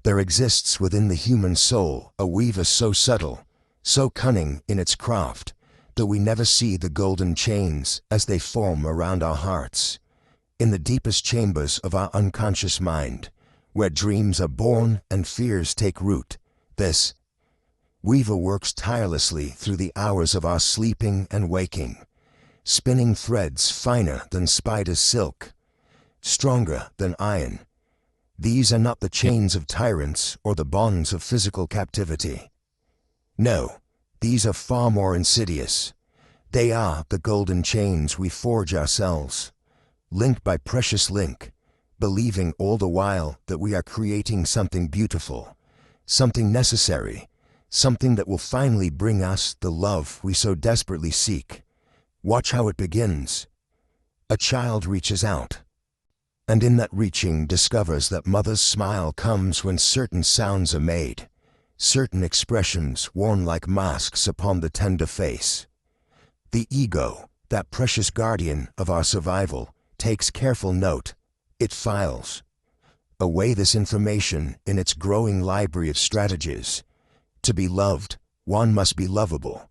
There exists within the human soul a weaver so subtle, so cunning in its craft, that we never see the golden chains as they form around our hearts. In the deepest chambers of our unconscious mind, where dreams are born and fears take root, this weaver works tirelessly through the hours of our sleeping and waking, spinning threads finer than spider's silk, stronger than iron. These are not the chains of tyrants or the bonds of physical captivity. No, these are far more insidious. They are the golden chains we forge ourselves, link by precious link, believing all the while that we are creating something beautiful, something necessary, something that will finally bring us the love we so desperately seek. Watch how it begins. A child reaches out, and in that reaching discovers that mother's smile comes when certain sounds are made, certain expressions worn like masks upon the tender face. The ego, that precious guardian of our survival, takes careful note. It files away this information in its growing library of strategies. To be loved, one must be lovable.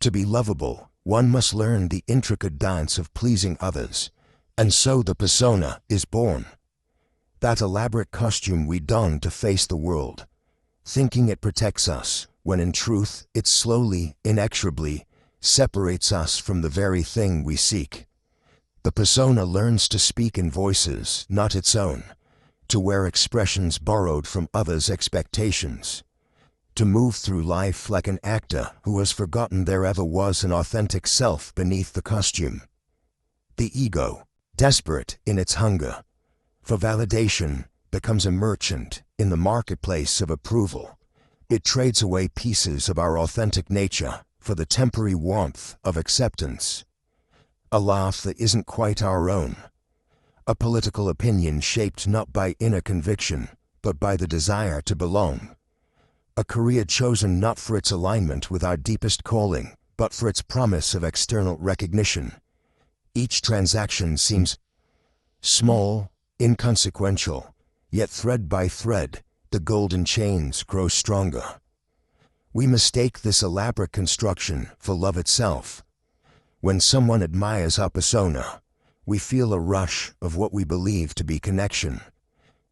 To be lovable, one must learn the intricate dance of pleasing others. And so the persona is born. That elaborate costume we don to face the world, thinking it protects us, when in truth it slowly, inexorably, separates us from the very thing we seek. The persona learns to speak in voices not its own, to wear expressions borrowed from others' expectations, to move through life like an actor who has forgotten there ever was an authentic self beneath the costume. The ego, desperate in its hunger for validation, becomes a merchant in the marketplace of approval. It trades away pieces of our authentic nature for the temporary warmth of acceptance. A laugh that isn't quite our own. A political opinion shaped not by inner conviction, but by the desire to belong. A career chosen not for its alignment with our deepest calling, but for its promise of external recognition. Each transaction seems small, inconsequential, yet thread by thread, the golden chains grow stronger. We mistake this elaborate construction for love itself. When someone admires our persona, we feel a rush of what we believe to be connection,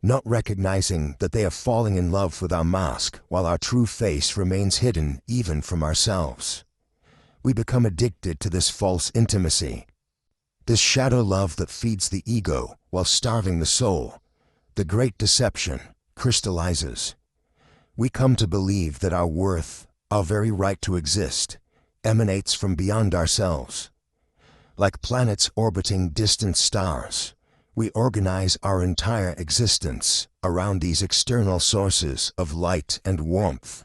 not recognizing that they are falling in love with our mask while our true face remains hidden even from ourselves. We become addicted to this false intimacy, this shadow love that feeds the ego while starving the soul. The great deception crystallizes. We come to believe that our worth, our very right to exist, emanates from beyond ourselves. Like planets orbiting distant stars, we organize our entire existence around these external sources of light and warmth.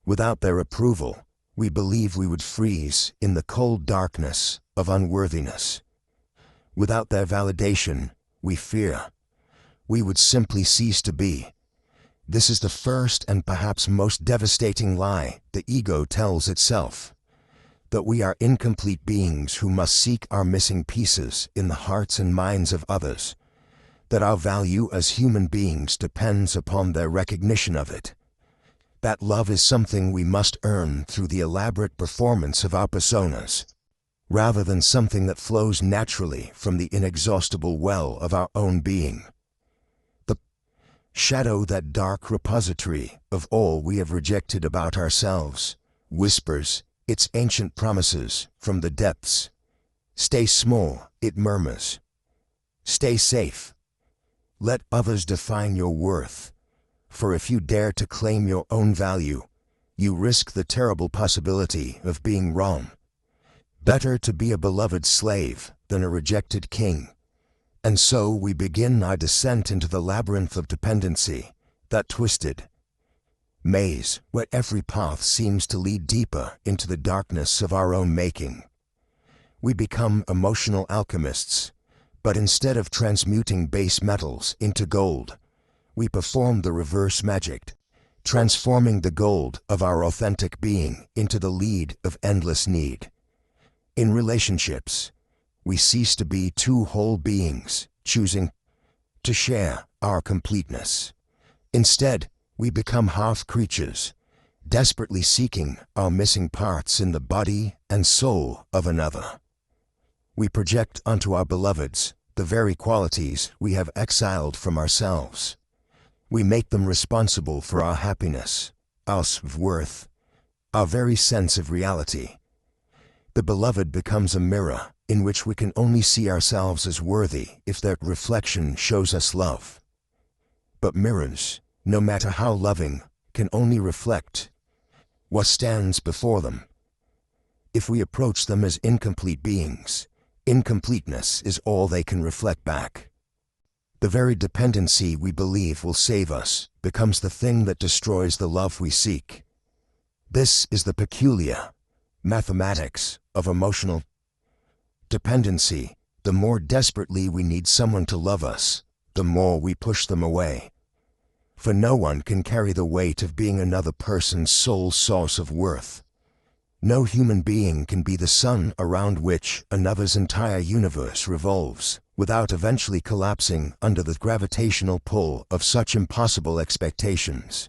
Without their approval, we believe we would freeze in the cold darkness of unworthiness. Without their validation, we fear we would simply cease to be. This is the first and perhaps most devastating lie the ego tells itself, that we are incomplete beings who must seek our missing pieces in the hearts and minds of others, that our value as human beings depends upon their recognition of it, that love is something we must earn through the elaborate performance of our personas, rather than something that flows naturally from the inexhaustible well of our own being. The shadow, that dark repository of all we have rejected about ourselves, whispers its ancient promises from the depths. Stay small, it murmurs. Stay safe. Let others define your worth, for if you dare to claim your own value, you risk the terrible possibility of being wrong. Better to be a beloved slave than a rejected king. And so we begin our descent into the labyrinth of dependency, that twisted maze where every path seems to lead deeper into the darkness of our own making. We become emotional alchemists, but instead of transmuting base metals into gold, we perform the reverse magic, transforming the gold of our authentic being into the lead of endless need. In relationships, we cease to be two whole beings, choosing to share our completeness. Instead, we become half creatures, desperately seeking our missing parts in the body and soul of another. We project onto our beloveds the very qualities we have exiled from ourselves. We make them responsible for our happiness, our self-worth, our very sense of reality. The beloved becomes a mirror in which we can only see ourselves as worthy if that reflection shows us love. But mirrors, no matter how loving, can only reflect what stands before them. If we approach them as incomplete beings, incompleteness is all they can reflect back. The very dependency we believe will save us becomes the thing that destroys the love we seek. This is the peculiar mathematics of emotional dependency. The more desperately we need someone to love us, the more we push them away. For no one can carry the weight of being another person's sole source of worth. No human being can be the sun around which another's entire universe revolves, without eventually collapsing under the gravitational pull of such impossible expectations.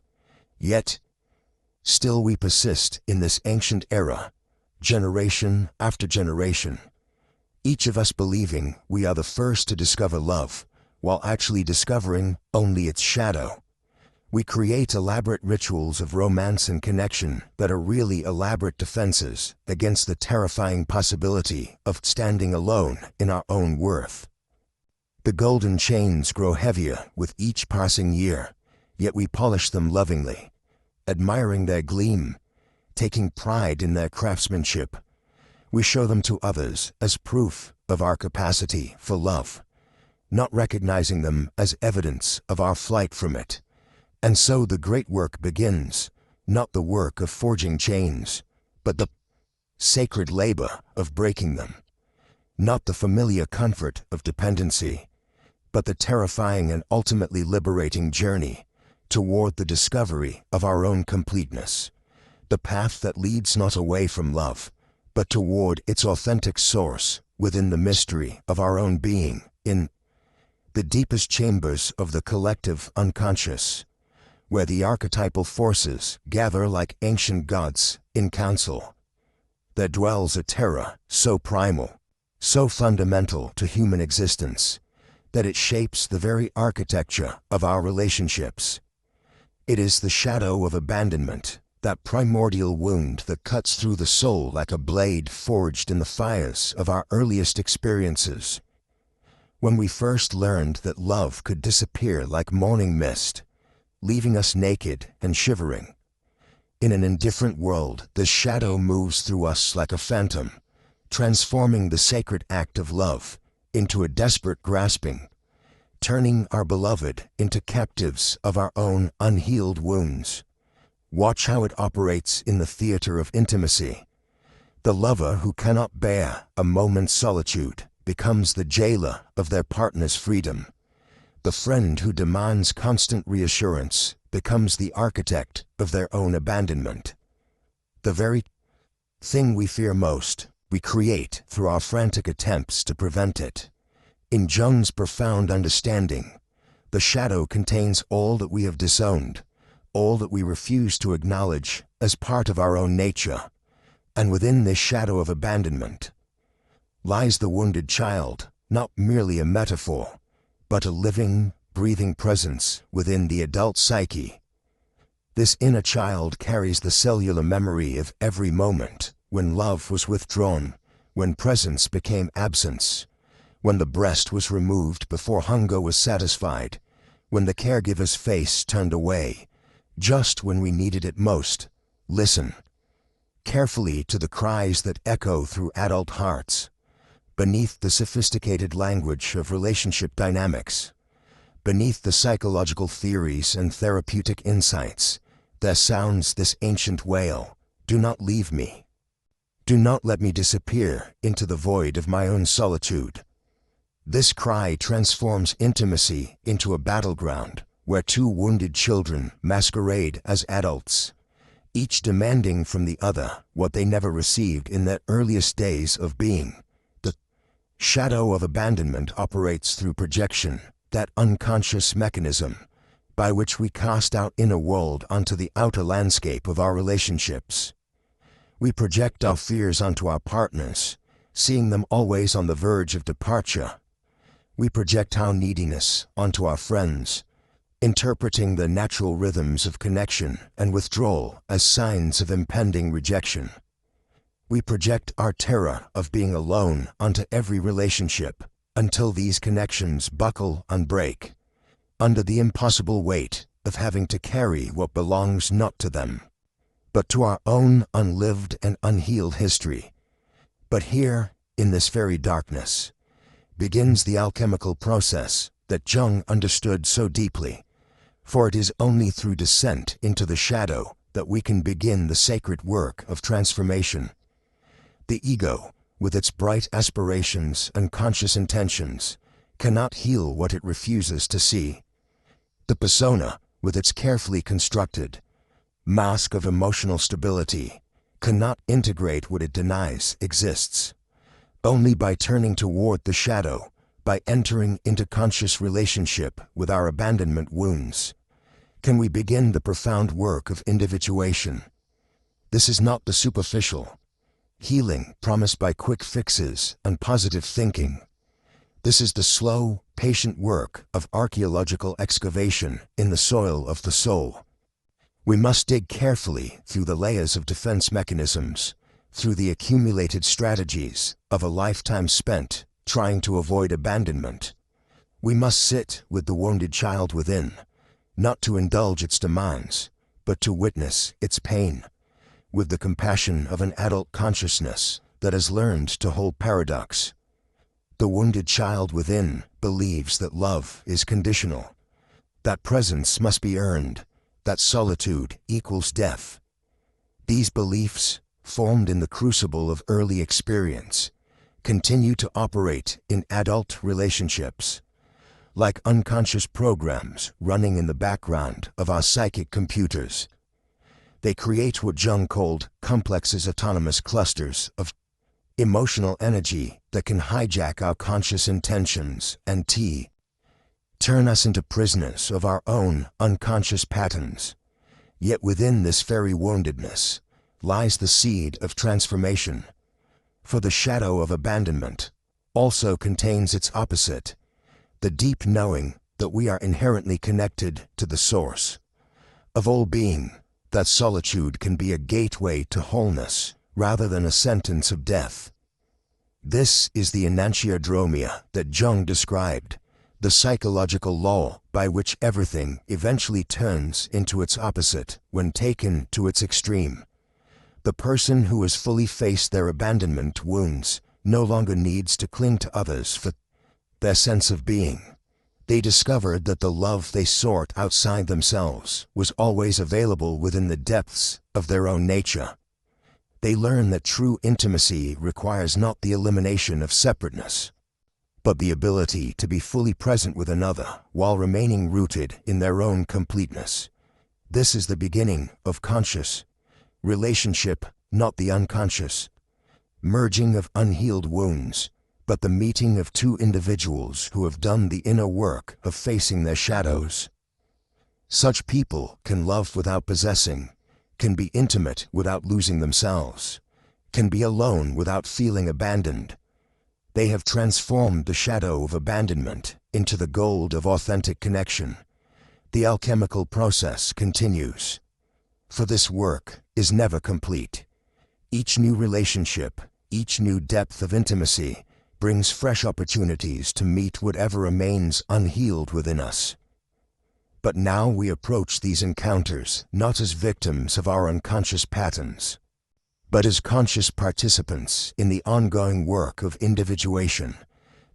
Yet, still we persist in this ancient era, generation after generation, each of us believing we are the first to discover love, while actually discovering only its shadow. We create elaborate rituals of romance and connection that are really elaborate defenses against the terrifying possibility of standing alone in our own worth. The golden chains grow heavier with each passing year, yet we polish them lovingly, admiring their gleam, taking pride in their craftsmanship. We show them to others as proof of our capacity for love, not recognizing them as evidence of our flight from it. And so the great work begins, not the work of forging chains, but the sacred labor of breaking them. Not the familiar comfort of dependency, but the terrifying and ultimately liberating journey toward the discovery of our own completeness. The path that leads not away from love, but toward its authentic source within the mystery of our own being, in the deepest chambers of the collective unconscious, where the archetypal forces gather like ancient gods in council. There dwells a terror so primal, so fundamental to human existence, that it shapes the very architecture of our relationships. It is the shadow of abandonment, that primordial wound that cuts through the soul like a blade forged in the fires of our earliest experiences. When we first learned that love could disappear like morning mist, leaving us naked and shivering. In an indifferent world, the shadow moves through us like a phantom, transforming the sacred act of love into a desperate grasping, turning our beloved into captives of our own unhealed wounds. Watch how it operates in the theater of intimacy. The lover who cannot bear a moment's solitude becomes the jailer of their partner's freedom. The friend who demands constant reassurance becomes the architect of their own abandonment. The very thing we fear most, we create through our frantic attempts to prevent it. In Jung's profound understanding, the shadow contains all that we have disowned, all that we refuse to acknowledge as part of our own nature. And within this shadow of abandonment lies the wounded child, not merely a metaphor, but a living, breathing presence within the adult psyche. This inner child carries the cellular memory of every moment when love was withdrawn, when presence became absence, when the breast was removed before hunger was satisfied, when the caregiver's face turned away, just when we needed it most. Listen carefully to the cries that echo through adult hearts. Beneath the sophisticated language of relationship dynamics, beneath the psychological theories and therapeutic insights, there sounds this ancient wail: do not leave me. Do not let me disappear into the void of my own solitude. This cry transforms intimacy into a battleground where two wounded children masquerade as adults, each demanding from the other what they never received in their earliest days of being. The shadow of abandonment operates through projection, that unconscious mechanism by which we cast our inner world onto the outer landscape of our relationships. We project our fears onto our partners, seeing them always on the verge of departure. We project our neediness onto our friends, interpreting the natural rhythms of connection and withdrawal as signs of impending rejection. We project our terror of being alone onto every relationship until these connections buckle and break under the impossible weight of having to carry what belongs not to them, but to our own unlived and unhealed history. But here, in this very darkness, begins the alchemical process that Jung understood so deeply, for it is only through descent into the shadow that we can begin the sacred work of transformation. The ego, with its bright aspirations and conscious intentions, cannot heal what it refuses to see. The persona, with its carefully constructed mask of emotional stability, cannot integrate what it denies exists. Only by turning toward the shadow, by entering into conscious relationship with our abandonment wounds, can we begin the profound work of individuation. This is not the superficial healing promised by quick fixes and positive thinking. This is the slow, patient work of archaeological excavation in the soil of the soul. We must dig carefully through the layers of defense mechanisms, through the accumulated strategies of a lifetime spent trying to avoid abandonment. We must sit with the wounded child within, not to indulge its demands, but to witness its pain, with the compassion of an adult consciousness that has learned to hold paradox. The wounded child within believes that love is conditional, that presence must be earned, that solitude equals death. These beliefs, formed in the crucible of early experience, continue to operate in adult relationships, like unconscious programs running in the background of our psychic computers. They create what Jung called complexes, autonomous clusters of emotional energy that can hijack our conscious intentions and turn us into prisoners of our own unconscious patterns. Yet within this very woundedness lies the seed of transformation. For the shadow of abandonment also contains its opposite, the deep knowing that we are inherently connected to the source of all being, that solitude can be a gateway to wholeness rather than a sentence of death. This is the enantiodromia that Jung described, the psychological law by which everything eventually turns into its opposite when taken to its extreme. The person who has fully faced their abandonment wounds no longer needs to cling to others for their sense of being. They discovered that the love they sought outside themselves was always available within the depths of their own nature. They learn that true intimacy requires not the elimination of separateness, but the ability to be fully present with another while remaining rooted in their own completeness. This is the beginning of conscious relationship, not the unconscious merging of unhealed wounds, but the meeting of two individuals who have done the inner work of facing their shadows. Such people can love without possessing, can be intimate without losing themselves, can be alone without feeling abandoned. They have transformed the shadow of abandonment into the gold of authentic connection. The alchemical process continues, for this work is never complete. Each new relationship, each new depth of intimacy, brings fresh opportunities to meet whatever remains unhealed within us. But now we approach these encounters not as victims of our unconscious patterns, but as conscious participants in the ongoing work of individuation,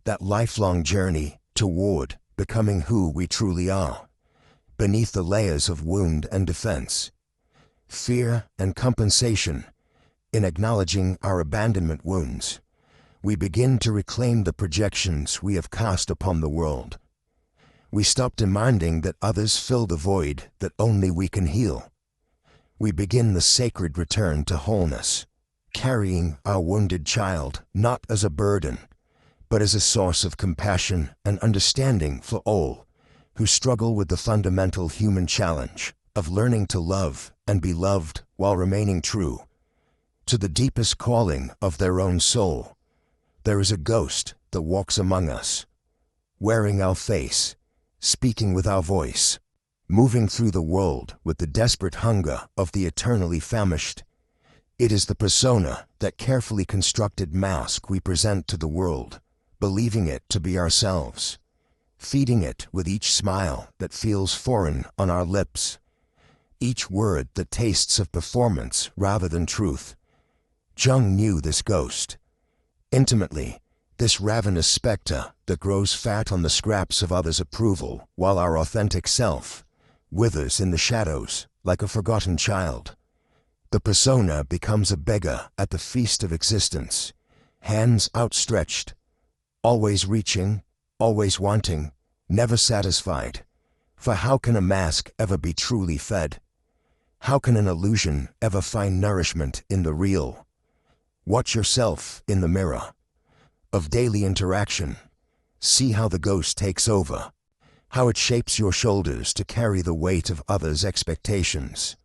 that lifelong journey toward becoming who we truly are, beneath the layers of wound and defense, fear and compensation. In acknowledging our abandonment wounds, we begin to reclaim the projections we have cast upon the world. We stop demanding that others fill the void that only we can heal. We begin the sacred return to wholeness, carrying our wounded child not as a burden, but as a source of compassion and understanding for all, who struggle with the fundamental human challenge of learning to love and be loved while remaining true to the deepest calling of their own soul. There is a ghost that walks among us, wearing our face, speaking with our voice, moving through the world with the desperate hunger of the eternally famished. It is the persona, that carefully constructed mask we present to the world, believing it to be ourselves, feeding it with each smile that feels foreign on our lips, each word that tastes of performance rather than truth. Jung knew this ghost intimately, this ravenous specter that grows fat on the scraps of others' approval, while our authentic self withers in the shadows like a forgotten child. The persona becomes a beggar at the feast of existence, hands outstretched, always reaching, always wanting, never satisfied. For how can a mask ever be truly fed? How can an illusion ever find nourishment in the real? Watch yourself in the mirror of daily interaction. See how the ghost takes over, how it shapes your shoulders to carry the weight of others' expectations,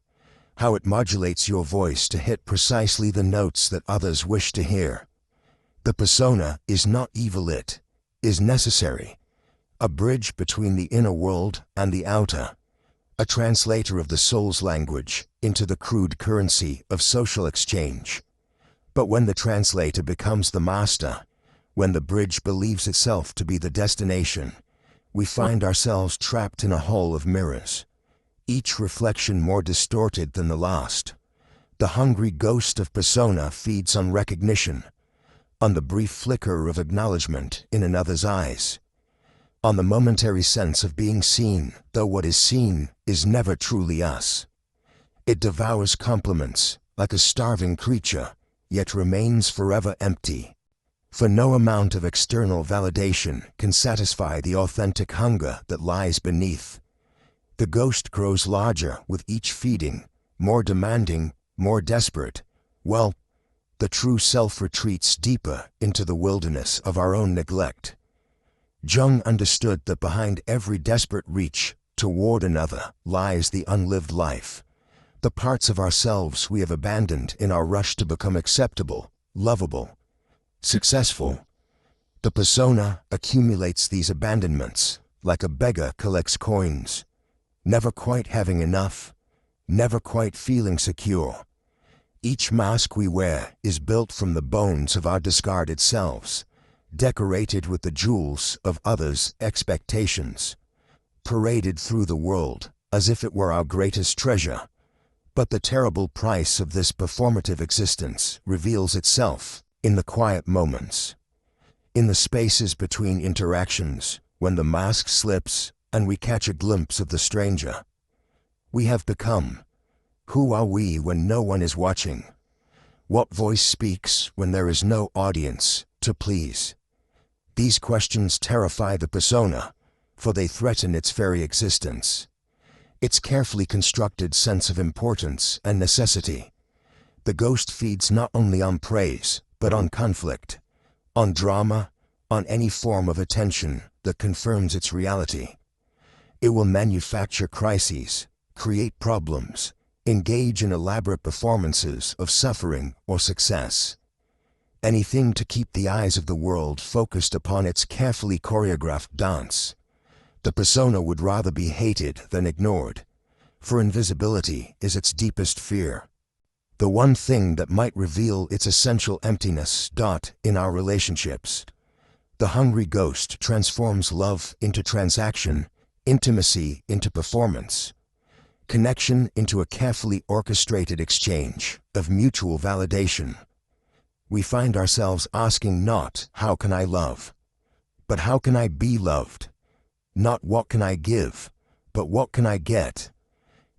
how it modulates your voice to hit precisely the notes that others wish to hear. The persona is not evil, it is necessary, a bridge between the inner world and the outer, a translator of the soul's language into the crude currency of social exchange. But when the translator becomes the master, when the bridge believes itself to be the destination, we find ourselves trapped in a hole of mirrors, each reflection more distorted than the last. The hungry ghost of persona feeds on recognition, on the brief flicker of acknowledgement in another's eyes, on the momentary sense of being seen, though what is seen is never truly us. It devours compliments like a starving creature, yet remains forever empty. For no amount of external validation can satisfy the authentic hunger that lies beneath. The ghost grows larger with each feeding, more demanding, more desperate. Well, the true self retreats deeper into the wilderness of our own neglect. Jung understood that behind every desperate reach toward another lies the unlived life, the parts of ourselves we have abandoned in our rush to become acceptable, lovable, successful. The persona accumulates these abandonments like a beggar collects coins, never quite having enough, never quite feeling secure. Each mask we wear is built from the bones of our discarded selves, decorated with the jewels of others' expectations, paraded through the world as if it were our greatest treasure. But the terrible price of this performative existence reveals itself in the quiet moments, in the spaces between interactions, when the mask slips and we catch a glimpse of the stranger we have become. Who are we when no one is watching? What voice speaks when there is no audience to please? These questions terrify the persona, for they threaten its very existence, its carefully constructed sense of importance and necessity. The ghost feeds not only on praise, but on conflict, on drama, on any form of attention that confirms its reality. It will manufacture crises, create problems, engage in elaborate performances of suffering or success. Anything to keep the eyes of the world focused upon its carefully choreographed dance. The persona would rather be hated than ignored, for invisibility is its deepest fear. The one thing that might reveal its essential emptiness. In our relationships, the hungry ghost transforms love into transaction, intimacy into performance, connection into a carefully orchestrated exchange of mutual validation. We find ourselves asking not, "How can I love?" but "How can I be loved?" Not "What can I give?" but "What can I get?"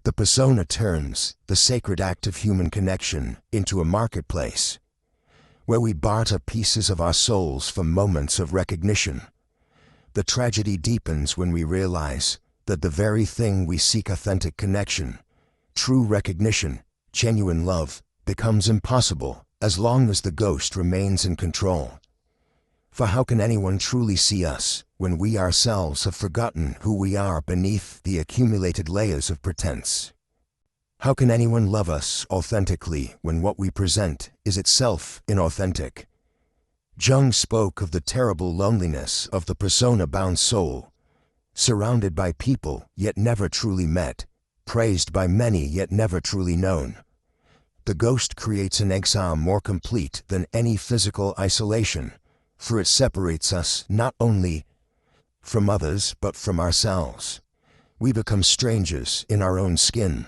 The persona turns the sacred act of human connection into a marketplace, where we barter pieces of our souls for moments of recognition. The tragedy deepens when we realize that the very thing we seek, authentic connection, true recognition, genuine love, becomes impossible as long as the ghost remains in control. For how can anyone truly see us when we ourselves have forgotten who we are beneath the accumulated layers of pretense? How can anyone love us authentically when what we present is itself inauthentic? Jung spoke of the terrible loneliness of the persona-bound soul, surrounded by people yet never truly met, praised by many yet never truly known. The ghost creates an exile more complete than any physical isolation, for it separates us not only from others but from ourselves. We become strangers in our own skin,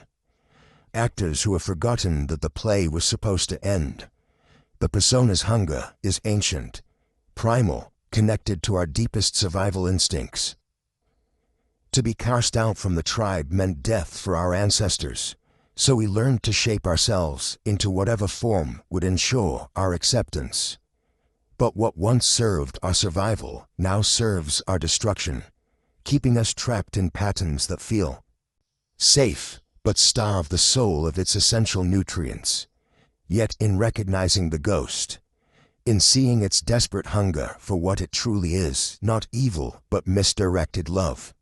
actors who have forgotten that the play was supposed to end. The persona's hunger is ancient, primal, connected to our deepest survival instincts. To be cast out from the tribe meant death for our ancestors, so we learned to shape ourselves into whatever form would ensure our acceptance. But what once served our survival now serves our destruction, keeping us trapped in patterns that feel safe but starve the soul of its essential nutrients. Yet in recognizing the ghost, in seeing its desperate hunger for what it truly is, not evil but misdirected love,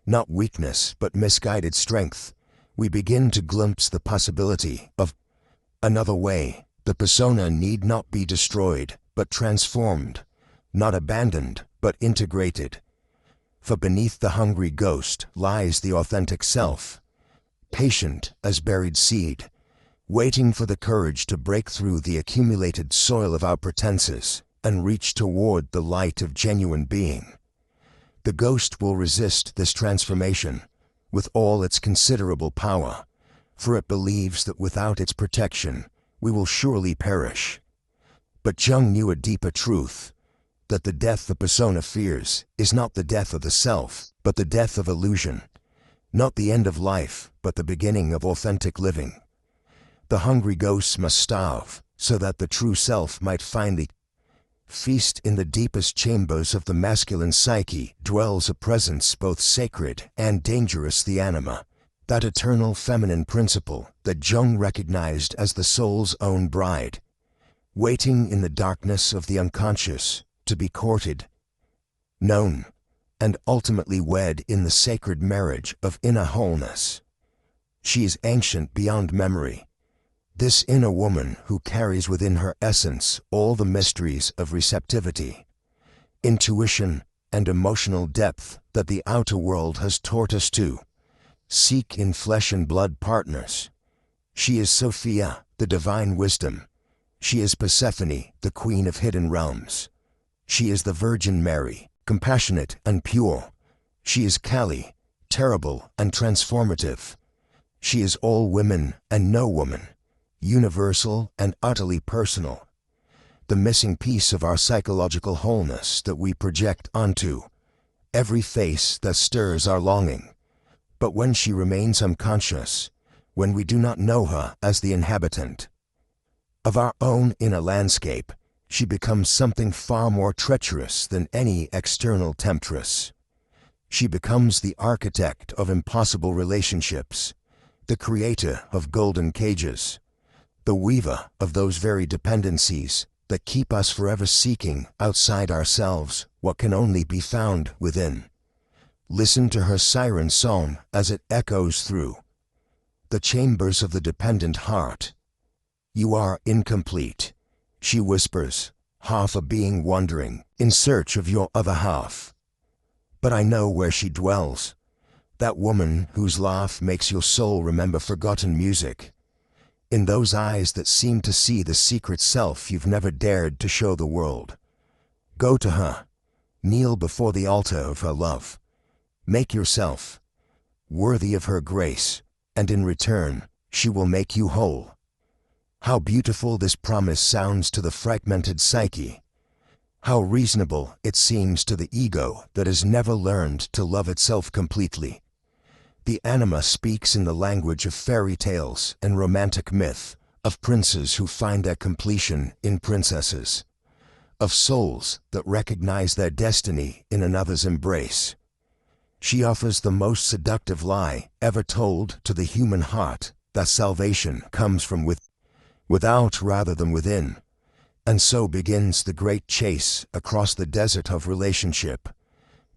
not weakness but misguided strength, we begin to glimpse the possibility of another way. The persona need not be destroyed, but transformed, not abandoned, but integrated. For beneath the hungry ghost lies the authentic self, patient as buried seed, waiting for the courage to break through the accumulated soil of our pretenses and reach toward the light of genuine being. The ghost will resist this transformation with all its considerable power, for it believes that without its protection we will surely perish. But Jung knew a deeper truth, that the death the persona fears is not the death of the self, but the death of illusion, not the end of life, but the beginning of authentic living. The hungry ghosts must starve, so that the true self might finally feast. In the deepest chambers of the masculine psyche dwells a presence both sacred and dangerous, the anima, that eternal feminine principle that Jung recognized as the soul's own bride, waiting in the darkness of the unconscious to be courted, known, and ultimately wed in the sacred marriage of inner wholeness. She is ancient beyond memory, this inner woman who carries within her essence all the mysteries of receptivity, intuition, and emotional depth that the outer world has taught us to seek in flesh and blood partners. She is Sophia, the divine wisdom. She is Persephone, the queen of hidden realms. She is the Virgin Mary, compassionate and pure. She is Kali, terrible and transformative. She is all women and no woman, universal and utterly personal, the missing piece of our psychological wholeness that we project onto every face that stirs our longing. But when she remains unconscious, when we do not know her as the inhabitant of our own inner landscape, she becomes something far more treacherous than any external temptress. She becomes the architect of impossible relationships, the creator of golden cages, the weaver of those very dependencies that keep us forever seeking outside ourselves what can only be found within. Listen to her siren song as it echoes through the chambers of the dependent heart. You are incomplete, she whispers, half a being wandering in search of your other half. But I know where she dwells, that woman whose laugh makes your soul remember forgotten music, in those eyes that seem to see the secret self you've never dared to show the world. Go to her, kneel before the altar of her love, make yourself worthy of her grace, and in return, she will make you whole. How beautiful this promise sounds to the fragmented psyche. How reasonable it seems to the ego that has never learned to love itself completely. The anima speaks in the language of fairy tales and romantic myth, of princes who find their completion in princesses, of souls that recognize their destiny in another's embrace. She offers the most seductive lie ever told to the human heart, that salvation comes from without rather than within, And so begins the great chase across the desert of relationship,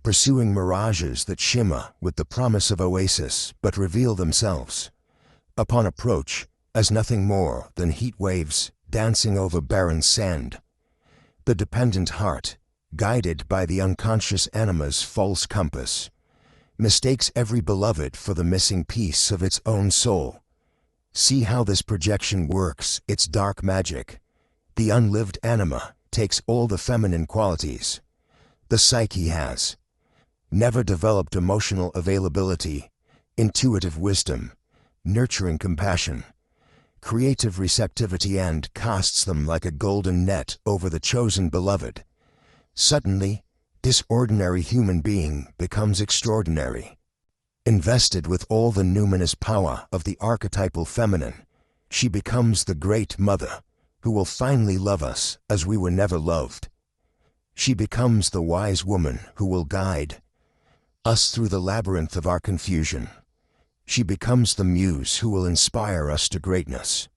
pursuing mirages that shimmer with the promise of oasis but reveal themselves, upon approach, as nothing more than heat waves dancing over barren sand. The dependent heart, guided by the unconscious anima's false compass, mistakes every beloved for the missing piece of its own soul. See how this projection works its dark magic. The unlived anima takes all the feminine qualities the psyche has, never developed emotional availability, intuitive wisdom, nurturing compassion, creative receptivity, and casts them like a golden net over the chosen beloved. Suddenly, this ordinary human being becomes extraordinary. Invested with all the numinous power of the archetypal feminine, she becomes the great mother, who will finally love us as we were never loved. She becomes the wise woman who will guide us through the labyrinth of our confusion. She becomes the muse who will inspire us to greatness.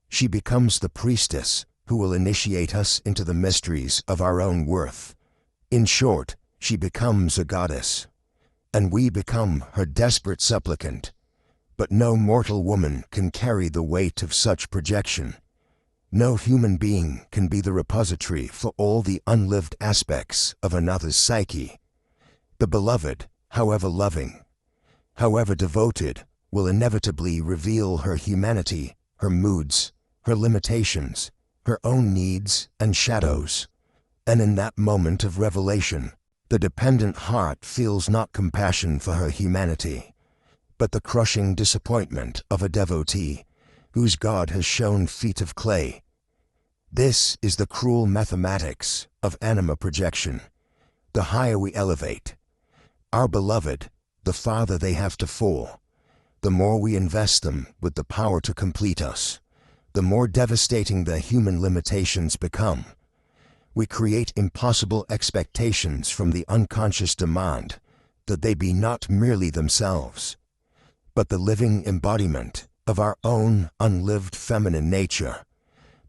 She becomes the priestess who will initiate us into the mysteries of our own worth. In short, she becomes a goddess, and we become her desperate supplicant. But no mortal woman can carry the weight of such projection. No human being can be the repository for all the unlived aspects of another's psyche. The beloved, however loving, however devoted, will inevitably reveal her humanity, her moods, her limitations, her own needs and shadows. And in that moment of revelation, the dependent heart feels not compassion for her humanity, but the crushing disappointment of a devotee whose God has shown feet of clay. This is the cruel mathematics of anima projection. The higher we elevate our beloved, the farther they have to fall. The more we invest them with the power to complete us, the more devastating their human limitations become. We create impossible expectations from the unconscious demand that they be not merely themselves, but the living embodiment of our own unlived feminine nature.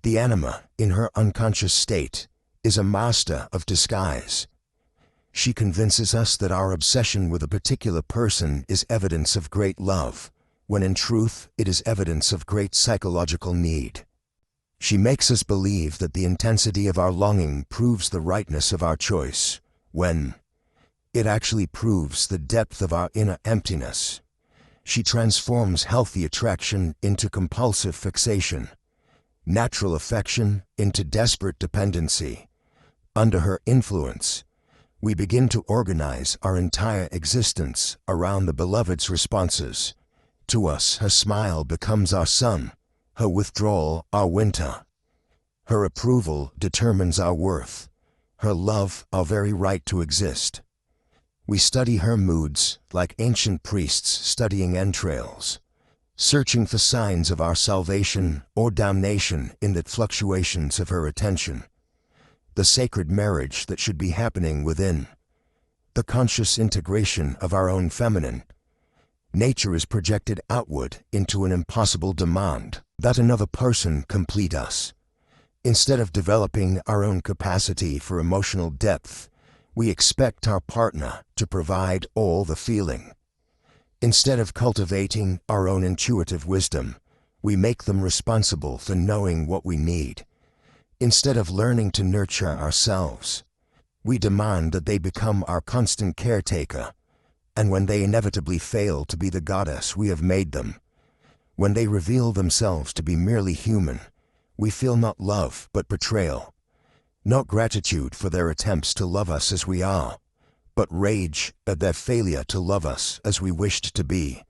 The anima, in her unconscious state, is a master of disguise. She convinces us that our obsession with a particular person is evidence of great love, when in truth it is evidence of great psychological need. She makes us believe that the intensity of our longing proves the rightness of our choice, when it actually proves the depth of our inner emptiness. She transforms healthy attraction into compulsive fixation, natural affection into desperate dependency. Under her influence, we begin to organize our entire existence around the beloved's responses. To us, her smile becomes our sun, her withdrawal our winter. Her approval determines our worth, her love our very right to exist. We study her moods like ancient priests studying entrails, searching for signs of our salvation or damnation in the fluctuations of her attention. The sacred marriage that should be happening within, the conscious integration of our own feminine nature is projected outward into an impossible demand that another person complete us. Instead of developing our own capacity for emotional depth, we expect our partner to provide all the feeling. Instead of cultivating our own intuitive wisdom, we make them responsible for knowing what we need. Instead of learning to nurture ourselves, we demand that they become our constant caretaker. And when they inevitably fail to be the goddess we have made them, when they reveal themselves to be merely human, we feel not love but betrayal, not gratitude for their attempts to love us as we are, but rage at their failure to love us as we wished to be.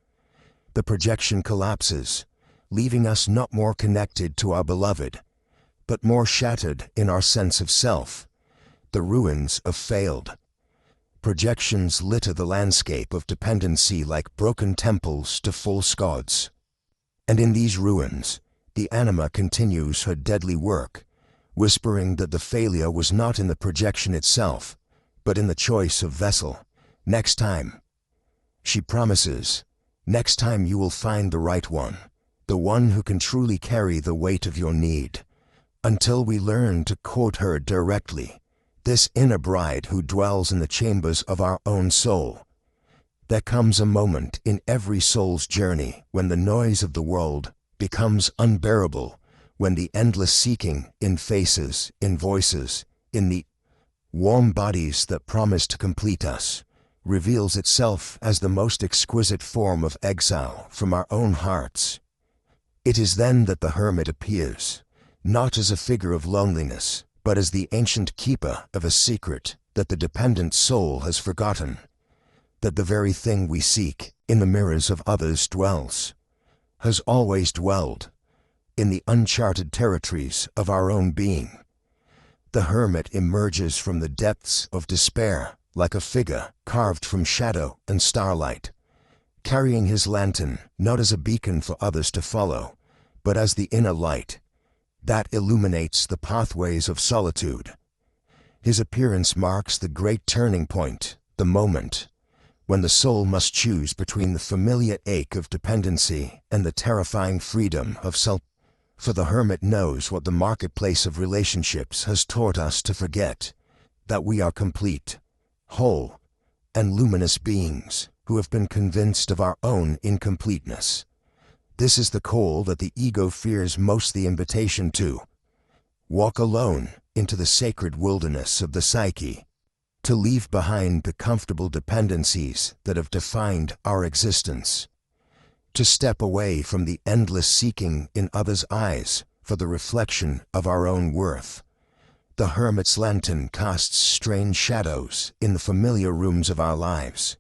The projection collapses, leaving us not more connected to our beloved, but more shattered in our sense of self. The ruins of failed projections litter the landscape of dependency like broken temples to false gods. And in these ruins, the anima continues her deadly work, whispering that the failure was not in the projection itself, but in the choice of vessel. Next time, she promises, next time you will find the right one, the one who can truly carry the weight of your need. until we learn to quote her directly, this inner bride who dwells in the chambers of our own soul. There comes a moment in every soul's journey when the noise of the world becomes unbearable, when the endless seeking in faces, in voices, in the warm bodies that promise to complete us, reveals itself as the most exquisite form of exile from our own hearts. It is then that the hermit appears, not as a figure of loneliness, but as the ancient keeper of a secret that the dependent soul has forgotten, that the very thing we seek in the mirrors of others has always dwelled in the uncharted territories of our own being. The hermit emerges from the depths of despair like a figure carved from shadow and starlight, carrying his lantern not as a beacon for others to follow, but as the inner light that illuminates the pathways of solitude. His appearance marks the great turning point, the moment when the soul must choose between the familiar ache of dependency and the terrifying freedom of self. For the hermit knows what the marketplace of relationships has taught us to forget, that we are complete, whole, and luminous beings who have been convinced of our own incompleteness. This is the call that the ego fears most, the invitation to walk alone into the sacred wilderness of the psyche, to leave behind the comfortable dependencies that have defined our existence, to step away from the endless seeking in others' eyes for the reflection of our own worth. The hermit's lantern casts strange shadows in the familiar rooms of our lives,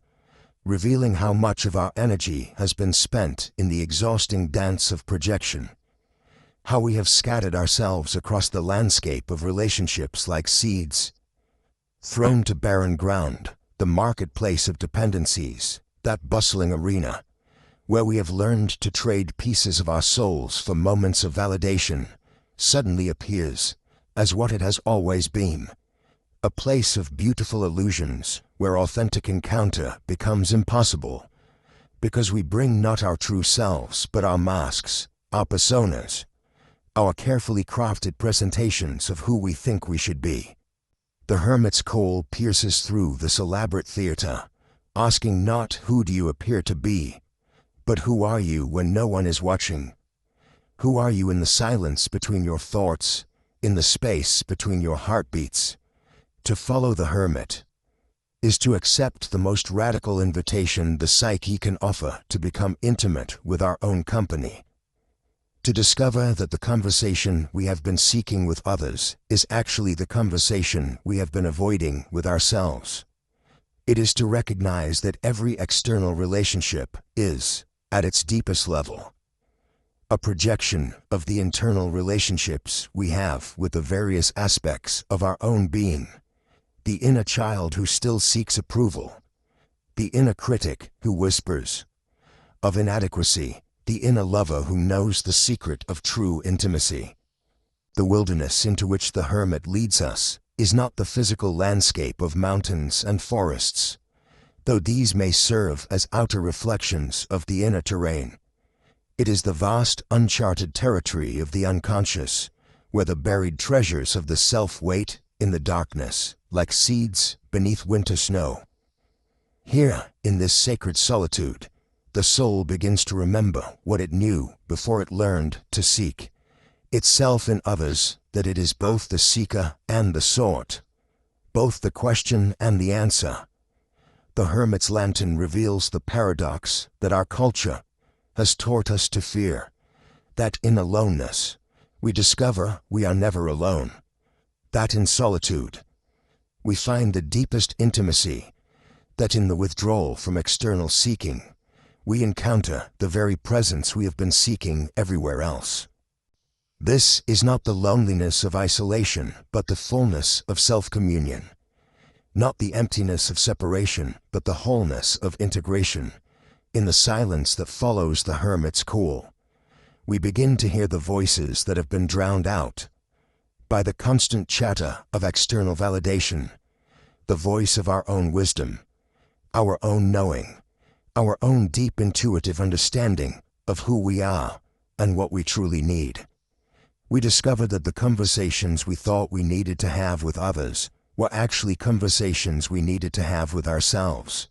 revealing how much of our energy has been spent in the exhausting dance of projection, how we have scattered ourselves across the landscape of relationships like seeds thrown to barren ground, the marketplace of dependencies, that bustling arena where we have learned to trade pieces of our souls for moments of validation, suddenly appears as what it has always been, a place of beautiful illusions where authentic encounter becomes impossible, because we bring not our true selves but our masks, our personas, our carefully crafted presentations of who we think we should be. The hermit's call pierces through this elaborate theater, asking not who do you appear to be, but who are you when no one is watching? Who are you in the silence between your thoughts, in the space between your heartbeats? To follow the hermit is to accept the most radical invitation the psyche can offer to become intimate with our own company, to discover that the conversation we have been seeking with others is actually the conversation we have been avoiding with ourselves. It is to recognize that every external relationship is, at its deepest level, a projection of the internal relationships we have with the various aspects of our own being, the inner child who still seeks approval, the inner critic who whispers of inadequacy, the inner lover who knows the secret of true intimacy. The wilderness into which the hermit leads us is not the physical landscape of mountains and forests, though these may serve as outer reflections of the inner terrain. It is the vast, uncharted territory of the unconscious, where the buried treasures of the self wait in the darkness, like seeds beneath winter snow. Here, in this sacred solitude, the soul begins to remember what it knew before it learned to seek itself in others, that it is both the seeker and the sought, both the question and the answer. The hermit's lantern reveals the paradox that our culture has taught us to fear, that in aloneness we discover we are never alone, that in solitude we find the deepest intimacy, that in the withdrawal from external seeking we encounter the very presence we have been seeking everywhere else. This is not the loneliness of isolation, but the fullness of self-communion, not the emptiness of separation, but the wholeness of integration. In the silence that follows the hermit's call, we begin to hear the voices that have been drowned out by the constant chatter of external validation, the voice of our own wisdom, our own knowing, our own deep intuitive understanding of who we are and what we truly need. we discover that the conversations we thought we needed to have with others were actually conversations we needed to have with ourselves.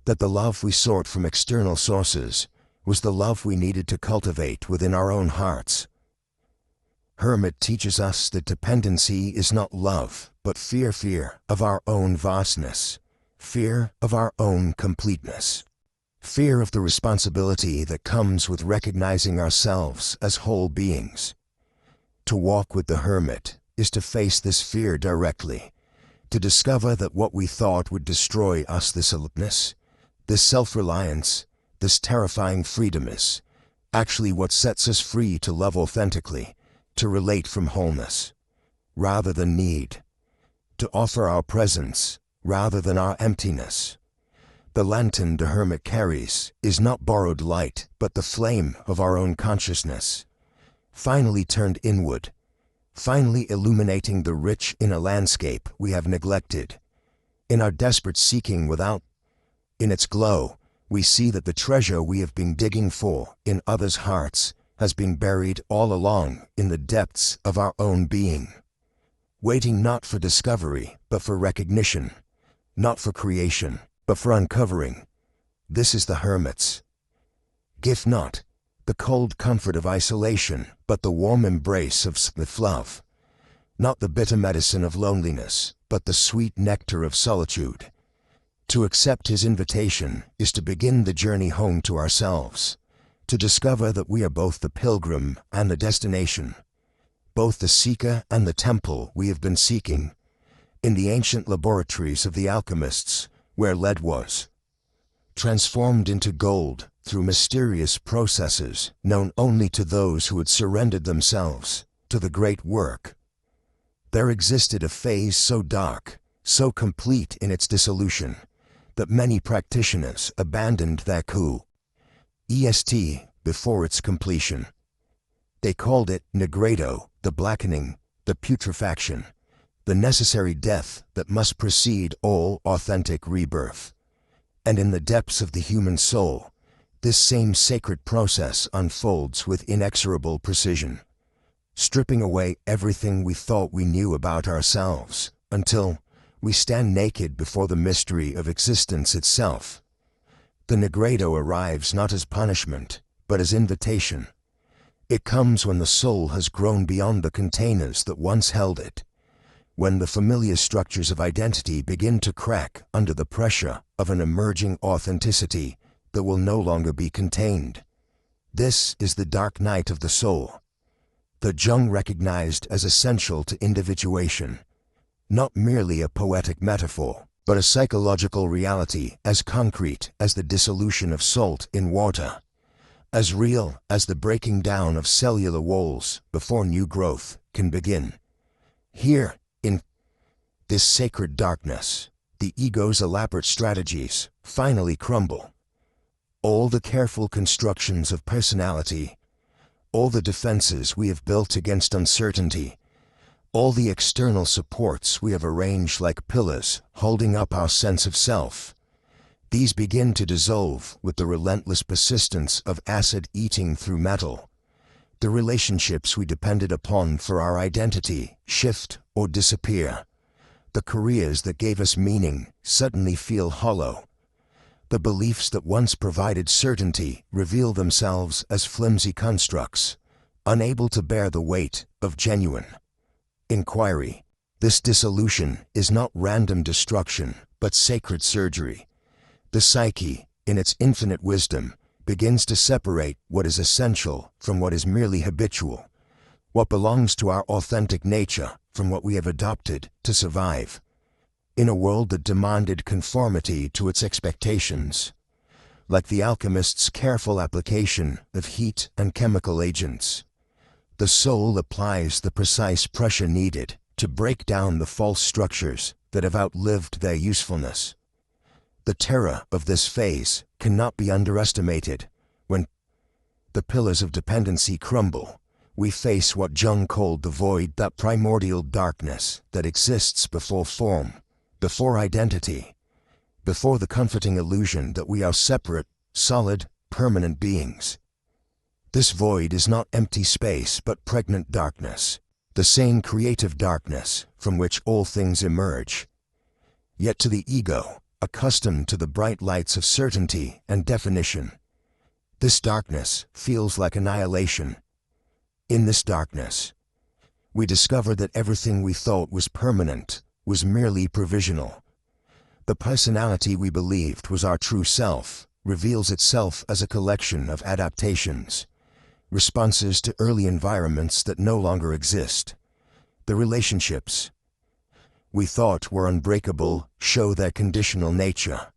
That the love we sought from external sources was the love we needed to cultivate within our own hearts. Hermit teaches us that dependency is not love, but fear of our own vastness, fear of our own completeness, fear of the responsibility that comes with recognizing ourselves as whole beings. To walk with the hermit is to face this fear directly, to discover that what we thought would destroy us, this aloofness, this self-reliance, this terrifying freedom, is actually what sets us free to love authentically, to relate from wholeness rather than need, to offer our presence rather than our emptiness. The lantern the hermit carries is not borrowed light, but the flame of our own consciousness, finally turned inward, finally illuminating the rich inner landscape we have neglected. In our desperate seeking without, in its glow, we see that the treasure we have been digging for in others' hearts has been buried all along in the depths of our own being, waiting not for discovery, but for recognition, not for creation, but for uncovering. This is the hermit's gift, not the cold comfort of isolation, but the warm embrace of love, not the bitter medicine of loneliness, but the sweet nectar of solitude. To accept his invitation is to begin the journey home to ourselves, to discover that we are both the pilgrim and the destination, both the seeker and the temple we have been seeking. In the ancient laboratories of the alchemists, where lead was transformed into gold through mysterious processes known only to those who had surrendered themselves to the great work, there existed a phase so dark, so complete in its dissolution, that many practitioners abandoned their quest before its completion. They called it nigredo, the blackening, the putrefaction, the necessary death that must precede all authentic rebirth. And in the depths of the human soul, this same sacred process unfolds with inexorable precision, stripping away everything we thought we knew about ourselves, until we stand naked before the mystery of existence itself. The nigredo arrives not as punishment, but as invitation. It comes when the soul has grown beyond the containers that once held it, when the familiar structures of identity begin to crack under the pressure of an emerging authenticity that will no longer be contained. This is the dark night of the soul, that Jung recognized as essential to individuation, not merely a poetic metaphor, but a psychological reality as concrete as the dissolution of salt in water, as real as the breaking down of cellular walls before new growth can begin. Here, in this sacred darkness, the ego's elaborate strategies finally crumble. All the careful constructions of personality, all the defenses we have built against uncertainty, all the external supports we have arranged like pillars holding up our sense of self, these begin to dissolve with the relentless persistence of acid eating through metal. The relationships we depended upon for our identity shift or disappear. The careers that gave us meaning suddenly feel hollow. The beliefs that once provided certainty reveal themselves as flimsy constructs, unable to bear the weight of genuine inquiry. This dissolution is not random destruction, but sacred surgery. The psyche, in its infinite wisdom, begins to separate what is essential from what is merely habitual, what belongs to our authentic nature from what we have adopted to survive. In a world that demanded conformity to its expectations, like the alchemist's careful application of heat and chemical agents, the soul applies the precise pressure needed to break down the false structures that have outlived their usefulness. The terror of this phase cannot be underestimated. When the pillars of dependency crumble, we face what Jung called the void, that primordial darkness that exists before form, before identity, before the comforting illusion that we are separate, solid, permanent beings. This void is not empty space but pregnant darkness, the same creative darkness from which all things emerge. Yet to the ego, accustomed to the bright lights of certainty and definition, this darkness feels like annihilation. In this darkness, we discover that everything we thought was permanent was merely provisional. The personality we believed was our true self reveals itself as a collection of adaptations, responses to early environments that no longer exist. The relationships we thought were unbreakable show their conditional nature.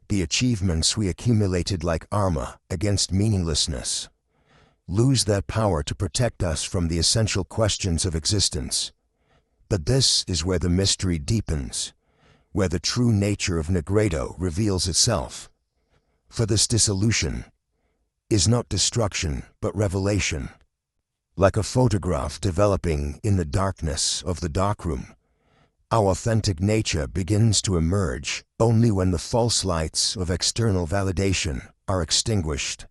The achievements we accumulated like armor against meaninglessness lose their power to protect us from the essential questions of existence. But this is where the mystery deepens, where the true nature of Negredo reveals itself. For this dissolution is not destruction but revelation. Like a photograph developing in the darkness of the darkroom, our authentic nature begins to emerge only when the false lights of external validation are extinguished.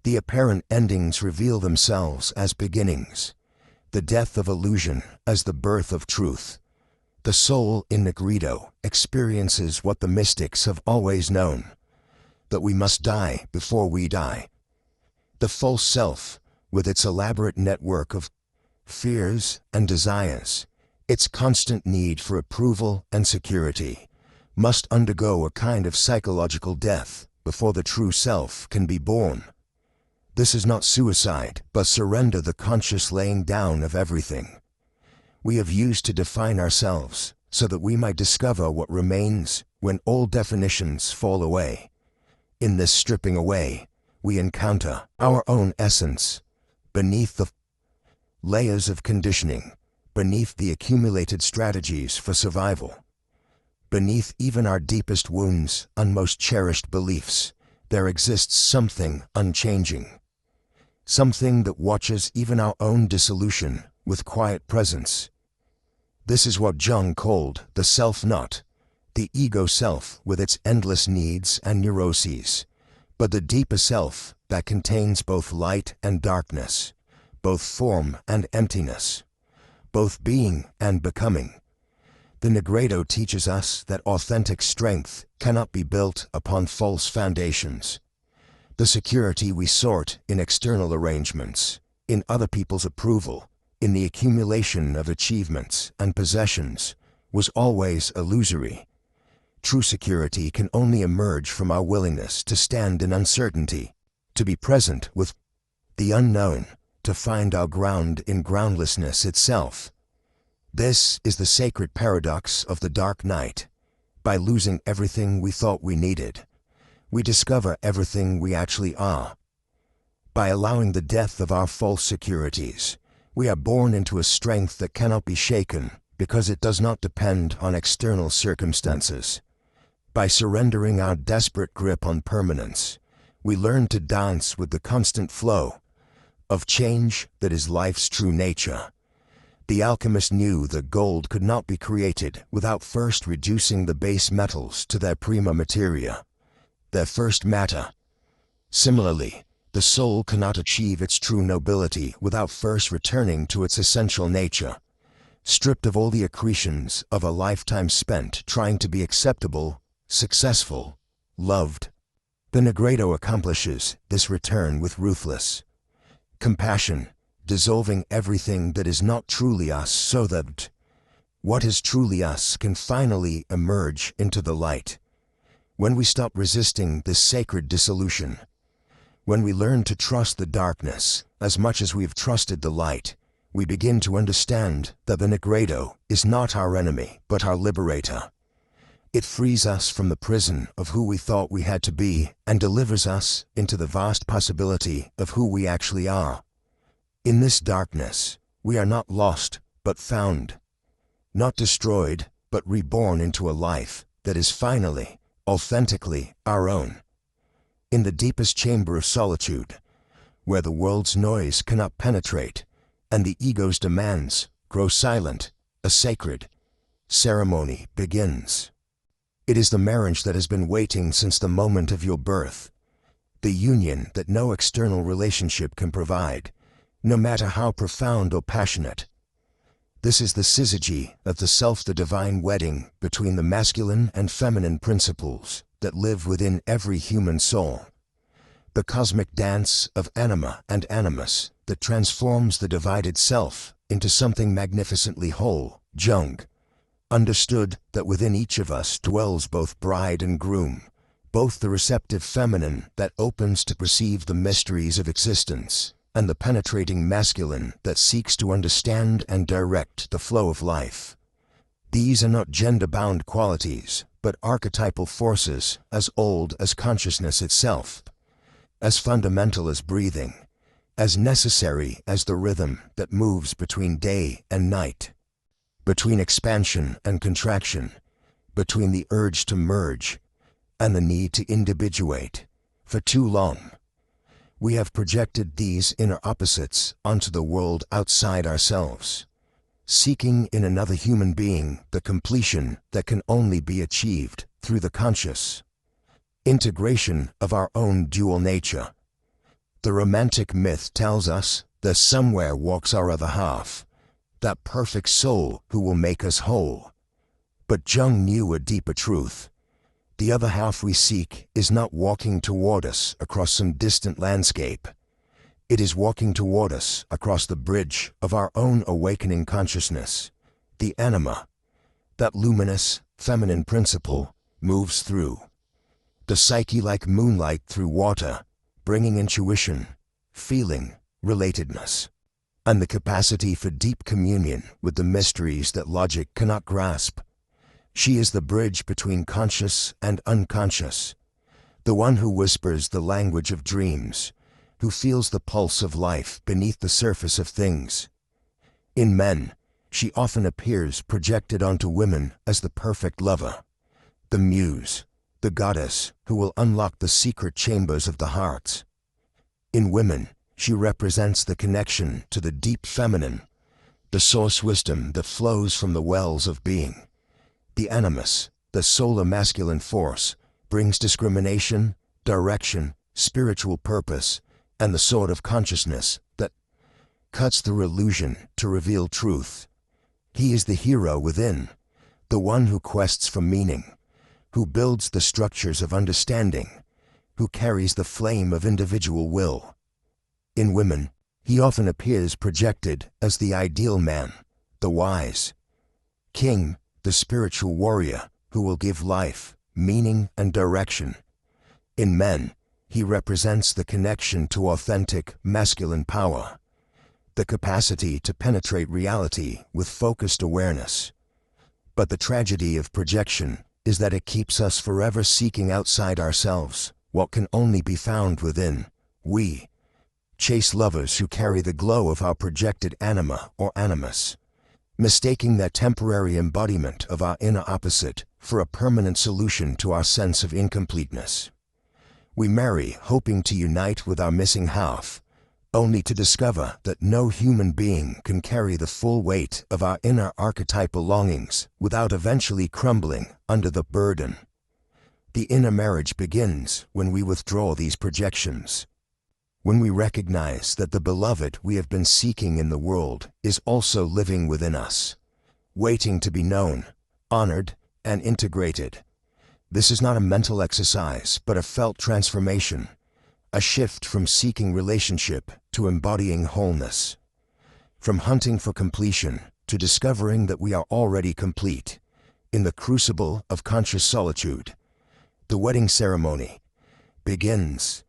The apparent endings reveal themselves as beginnings, the death of illusion as the birth of truth. The soul in Negredo experiences what the mystics have always known, that we must die before we die. The false self, with its elaborate network of fears and desires, its constant need for approval and security, must undergo a kind of psychological death before the true self can be born. This is not suicide, but surrender, the conscious laying down of everything we have used to define ourselves, so that we might discover what remains when all definitions fall away. In this stripping away, we encounter our own essence, beneath the layers of conditioning, beneath the accumulated strategies for survival. Beneath even our deepest wounds and most cherished beliefs, there exists something unchanging. Something that watches even our own dissolution with quiet presence. This is what Jung called the self-not, the ego self with its endless needs and neuroses, but the deeper self that contains both light and darkness, both form and emptiness, both being and becoming. The Negredo teaches us that authentic strength cannot be built upon false foundations. The security we sought in external arrangements, in other people's approval, in the accumulation of achievements and possessions, was always illusory. True security can only emerge from our willingness to stand in uncertainty, to be present with the unknown, to find our ground in groundlessness itself. This is the sacred paradox of the dark night. By losing everything we thought we needed, we discover everything we actually are. By allowing the death of our false securities, we are born into a strength that cannot be shaken because it does not depend on external circumstances. By surrendering our desperate grip on permanence, we learn to dance with the constant flow of change that is life's true nature. The alchemist knew that gold could not be created without first reducing the base metals to their prima materia, their first matter. Similarly, the soul cannot achieve its true nobility without first returning to its essential nature, stripped of all the accretions of a lifetime spent trying to be acceptable, successful, loved. The Negredo accomplishes this return with ruthless compassion, dissolving everything that is not truly us so that what is truly us can finally emerge into the light. When we stop resisting this sacred dissolution, when we learn to trust the darkness as much as we have trusted the light, we begin to understand that the Negredo is not our enemy but our liberator. It frees us from the prison of who we thought we had to be and delivers us into the vast possibility of who we actually are. In this darkness, we are not lost but found, not destroyed but reborn into a life that is finally, authentically our own. In the deepest chamber of solitude, where the world's noise cannot penetrate and the ego's demands grow silent, a sacred ceremony begins. It is the marriage that has been waiting since the moment of your birth. the union that no external relationship can provide, no matter how profound or passionate. This is the syzygy of the self, the divine wedding between the masculine and feminine principles that live within every human soul. The cosmic dance of anima and animus that transforms the divided self into something magnificently whole. Jung understood that within each of us dwells both bride and groom, both the receptive feminine that opens to perceive the mysteries of existence, and the penetrating masculine that seeks to understand and direct the flow of life. These are not gender-bound qualities, but archetypal forces as old as consciousness itself, as fundamental as breathing, as necessary as the rhythm that moves between day and night, between expansion and contraction, between the urge to merge and the need to individuate. For too long, we have projected these inner opposites onto the world outside ourselves, seeking in another human being the completion that can only be achieved through the conscious integration of our own dual nature. The romantic myth tells us that somewhere walks our other half, that perfect soul who will make us whole. But Jung knew a deeper truth. The other half we seek is not walking toward us across some distant landscape. It is walking toward us across the bridge of our own awakening consciousness. The anima, that luminous, feminine principle, moves through the psyche like moonlight through water, bringing intuition, feeling, relatedness, and the capacity for deep communion with the mysteries that logic cannot grasp. She is the bridge between conscious and unconscious, the one who whispers the language of dreams, who feels the pulse of life beneath the surface of things. In men, she often appears projected onto women as the perfect lover, the muse, the goddess who will unlock the secret chambers of the heart. In women, she represents the connection to the deep feminine, the source wisdom that flows from the wells of being. The animus, the solar masculine force, brings discrimination, direction, spiritual purpose, and the sword of consciousness that cuts through illusion to reveal truth. He is the hero within, the one who quests for meaning, who builds the structures of understanding, who carries the flame of individual will. In women, he often appears projected as the ideal man, the wise king, the spiritual warrior who will give life, meaning, and direction. In men, he represents the connection to authentic masculine power, the capacity to penetrate reality with focused awareness. But the tragedy of projection is that it keeps us forever seeking outside ourselves what can only be found within. We chase lovers who carry the glow of our projected anima or animus, mistaking that temporary embodiment of our inner opposite for a permanent solution to our sense of incompleteness. We marry hoping to unite with our missing half, only to discover that no human being can carry the full weight of our inner archetypal longings without eventually crumbling under the burden. The inner marriage begins when we withdraw these projections, when we recognize that the beloved we have been seeking in the world is also living within us, waiting to be known, honored, and integrated. This is not a mental exercise, but a felt transformation, a shift from seeking relationship to embodying wholeness, from hunting for completion to discovering that we are already complete. In the crucible of conscious solitude, the wedding ceremony begins.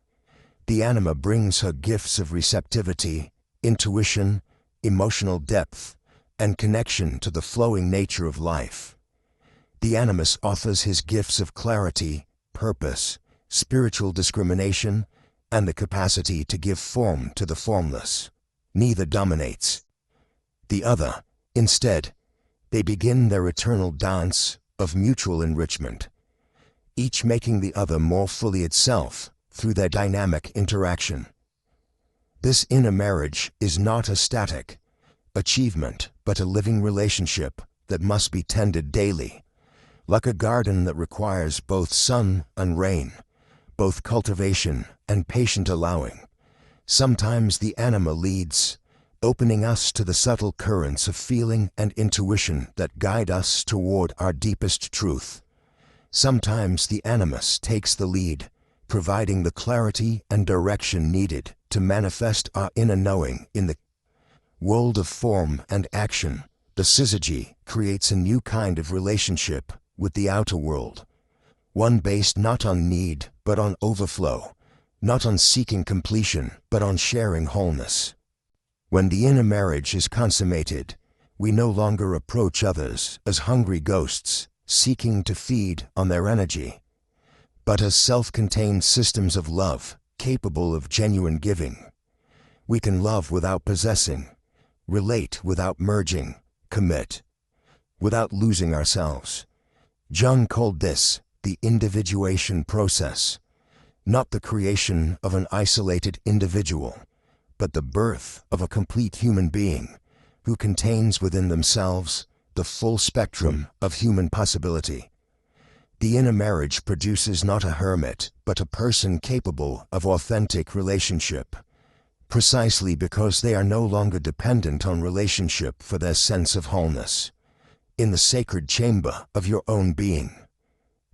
The anima brings her gifts of receptivity, intuition, emotional depth, and connection to the flowing nature of life. The animus offers his gifts of clarity, purpose, spiritual discrimination, and the capacity to give form to the formless. Neither dominates the other. Instead, they begin their eternal dance of mutual enrichment, each making the other more fully itself through their dynamic interaction. This inner marriage is not a static achievement, but a living relationship that must be tended daily, like a garden that requires both sun and rain, both cultivation and patient allowing. Sometimes the anima leads, opening us to the subtle currents of feeling and intuition that guide us toward our deepest truth. Sometimes the animus takes the lead, providing the clarity and direction needed to manifest our inner knowing in the world of form and action. The syzygy creates a new kind of relationship with the outer world, one based not on need but on overflow, not on seeking completion but on sharing wholeness. When the inner marriage is consummated, we no longer approach others as hungry ghosts seeking to feed on their energy, but as self-contained systems of love capable of genuine giving. We can love without possessing, relate without merging, commit without losing ourselves. Jung called this the individuation process, not the creation of an isolated individual, but the birth of a complete human being who contains within themselves the full spectrum of human possibility. The inner marriage produces not a hermit, but a person capable of authentic relationship, precisely because they are no longer dependent on relationship for their sense of wholeness. In the sacred chamber of your own being,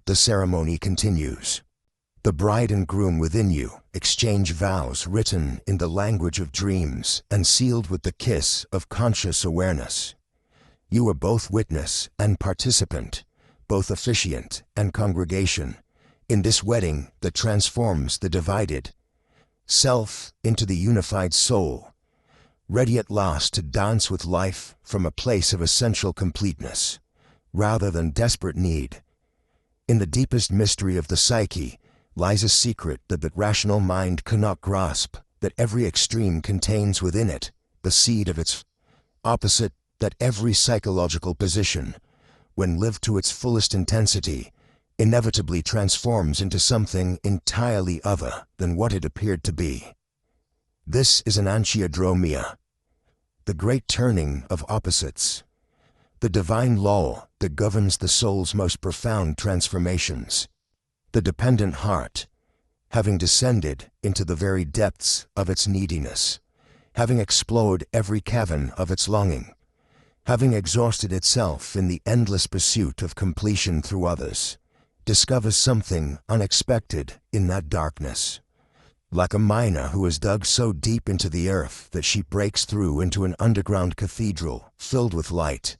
the ceremony continues. The bride and groom within you exchange vows written in the language of dreams and sealed with the kiss of conscious awareness. You are both witness and participant, both officiant and congregation, in this wedding that transforms the divided self into the unified soul, ready at last to dance with life from a place of essential completeness, rather than desperate need. In the deepest mystery of the psyche lies a secret that the rational mind cannot grasp, that every extreme contains within it the seed of its opposite, that every psychological position, when lived to its fullest intensity, inevitably transforms into something entirely other than what it appeared to be. This is an anchiodromia, the great turning of opposites, the divine law that governs the soul's most profound transformations. The dependent heart, having descended into the very depths of its neediness, having explored every cavern of its longing, having exhausted itself in the endless pursuit of completion through others, discovers something unexpected in that darkness. Like a miner who has dug so deep into the earth that she breaks through into an underground cathedral filled with light,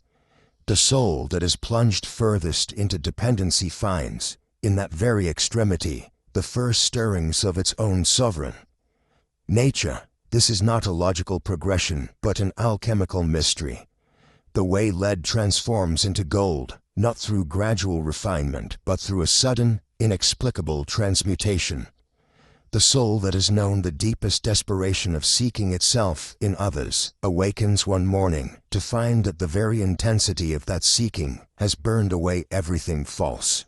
the soul that is plunged furthest into dependency finds, in that very extremity, the first stirrings of its own sovereign nature. This is not a logical progression, but an alchemical mystery. The way lead transforms into gold, not through gradual refinement, but through a sudden, inexplicable transmutation. The soul that has known the deepest desperation of seeking itself in others awakens one morning to find that the very intensity of that seeking has burned away everything false,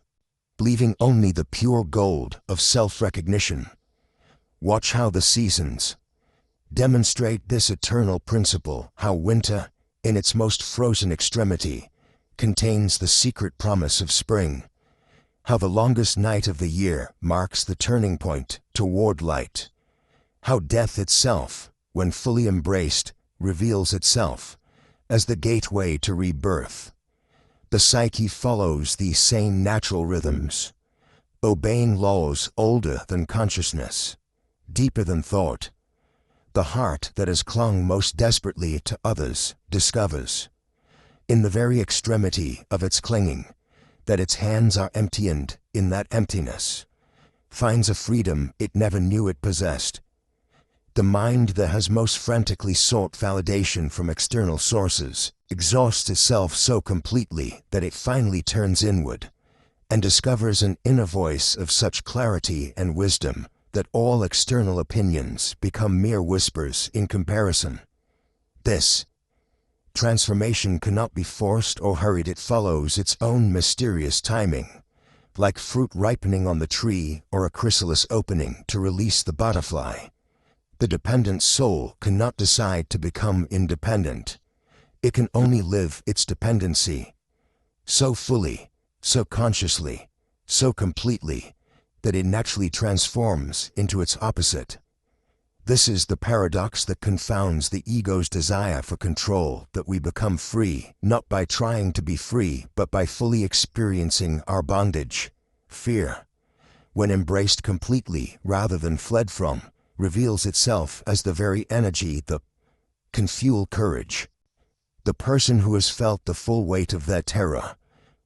leaving only the pure gold of self-recognition. Watch how the seasons demonstrate this eternal principle, how winter, in its most frozen extremity, contains the secret promise of spring, how the longest night of the year marks the turning point toward light, how death itself, when fully embraced, reveals itself as the gateway to rebirth. The psyche follows these same natural rhythms, obeying laws older than consciousness, deeper than thought. The heart that has clung most desperately to others discovers, in the very extremity of its clinging, that its hands are empty, and, in that emptiness, finds a freedom it never knew it possessed. The mind that has most frantically sought validation from external sources exhausts itself so completely that it finally turns inward and discovers an inner voice of such clarity and wisdom that all external opinions become mere whispers in comparison. This transformation cannot be forced or hurried. It follows its own mysterious timing, like fruit ripening on the tree or a chrysalis opening to release the butterfly. The dependent soul cannot decide to become independent. It can only live its dependency so fully, so consciously, so completely, that it naturally transforms into its opposite. This is the paradox that confounds the ego's desire for control, that we become free, not by trying to be free, but by fully experiencing our bondage. Fear, when embraced completely rather than fled from, reveals itself as the very energy that can fuel courage. The person who has felt the full weight of their terror,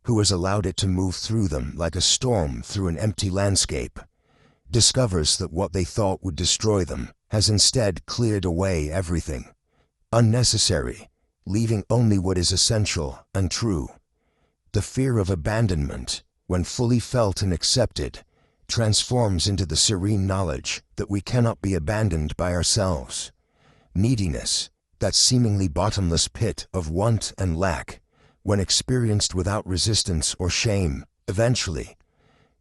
who has allowed it to move through them like a storm through an empty landscape, discovers that what they thought would destroy them has instead cleared away everything unnecessary, leaving only what is essential and true. The fear of abandonment, when fully felt and accepted, transforms into the serene knowledge that we cannot be abandoned by ourselves. Neediness, that seemingly bottomless pit of want and lack, when experienced without resistance or shame, eventually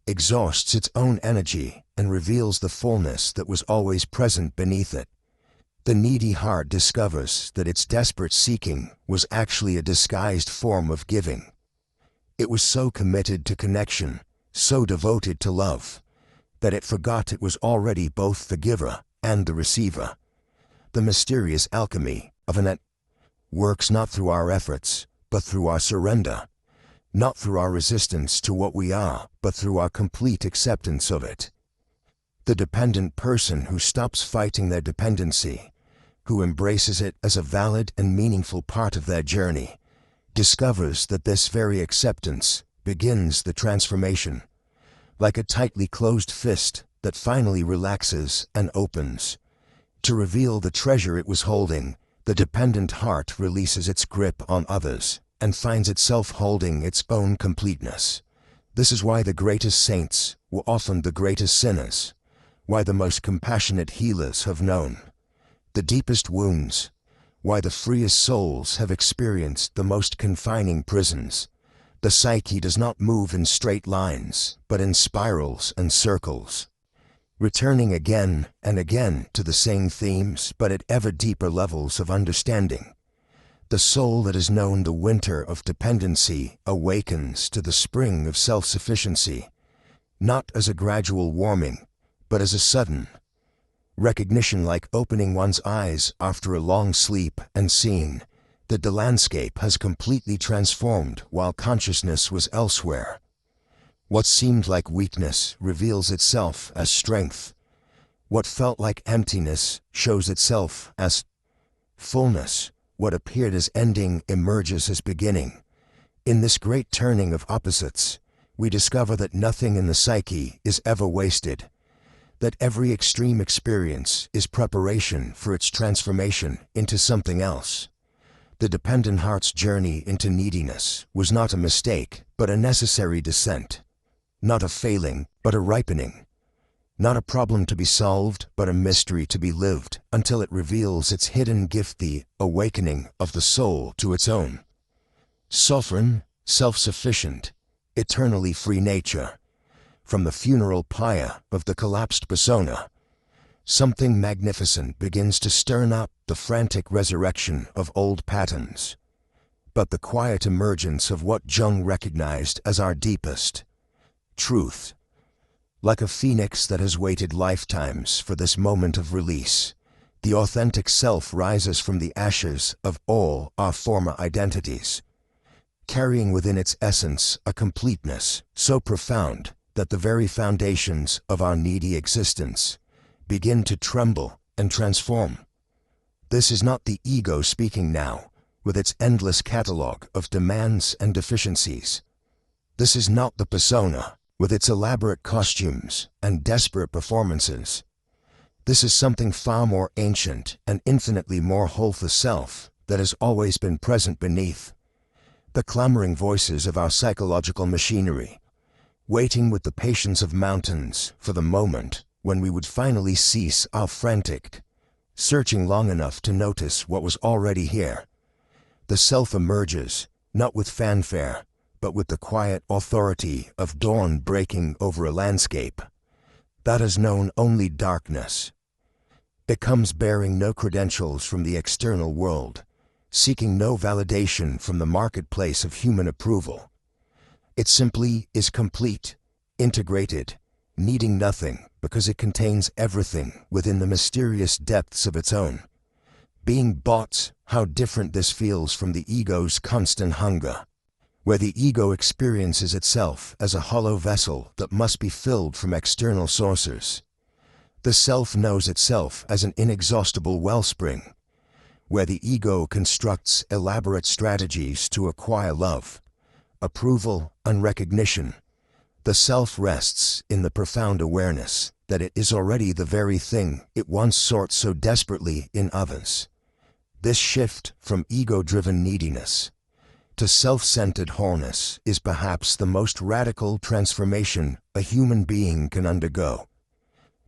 exhausts its own energy and reveals the fullness that was always present beneath it. The needy heart discovers that its desperate seeking was actually a disguised form of giving. It was so committed to connection, so devoted to love, that it forgot it was already both the giver and the receiver. The mysterious alchemy of an act works not through our efforts, but through our surrender, not through our resistance to what we are, but through our complete acceptance of it. The dependent person who stops fighting their dependency, who embraces it as a valid and meaningful part of their journey, discovers that this very acceptance begins the transformation. Like a tightly closed fist that finally relaxes and opens. To reveal the treasure it was holding, the dependent heart releases its grip on others and finds itself holding its own completeness. This is why the greatest saints were often the greatest sinners, why the most compassionate healers have known the deepest wounds, why the freest souls have experienced the most confining prisons. The psyche does not move in straight lines, but in spirals and circles, returning again and again to the same themes, but at ever deeper levels of understanding. The soul that has known the winter of dependency awakens to the spring of self-sufficiency, not as a gradual warming, but as a sudden recognition, like opening one's eyes after a long sleep and seeing that the landscape has completely transformed while consciousness was elsewhere. What seemed like weakness reveals itself as strength. What felt like emptiness shows itself as fullness. What appeared as ending emerges as beginning. In this great turning of opposites, we discover that nothing in the psyche is ever wasted, that every extreme experience is preparation for its transformation into something else. The dependent heart's journey into neediness was not a mistake, but a necessary descent. Not a failing, but a ripening. Not a problem to be solved, but a mystery to be lived, until it reveals its hidden gift, the awakening of the soul to its own sovereign, self-sufficient, eternally free nature. From the funeral pyre of the collapsed persona, something magnificent begins to stir up the frantic resurrection of old patterns, but the quiet emergence of what Jung recognized as our deepest truth. Like a phoenix that has waited lifetimes for this moment of release, the authentic self rises from the ashes of all our former identities, carrying within its essence a completeness so profound that the very foundations of our needy existence begin to tremble and transform. This is not the ego speaking now, with its endless catalogue of demands and deficiencies. This is not the persona, with its elaborate costumes and desperate performances. This is something far more ancient and infinitely more whole, the self that has always been present beneath the clamoring voices of our psychological machinery, waiting with the patience of mountains for the moment when we would finally cease our frantic searching long enough to notice what was already here. The self emerges, not with fanfare, but with the quiet authority of dawn breaking over a landscape that has known only darkness. It comes bearing no credentials from the external world, seeking no validation from the marketplace of human approval. It simply is complete, integrated, needing nothing because it contains everything within the mysterious depths of its own. Being bought, how different this feels from the ego's constant hunger, where the ego experiences itself as a hollow vessel that must be filled from external sources. The self knows itself as an inexhaustible wellspring, where the ego constructs elaborate strategies to acquire love, approval, and recognition. The self rests in the profound awareness that it is already the very thing it once sought so desperately in others. This shift from ego-driven neediness to self-centered wholeness is perhaps the most radical transformation a human being can undergo.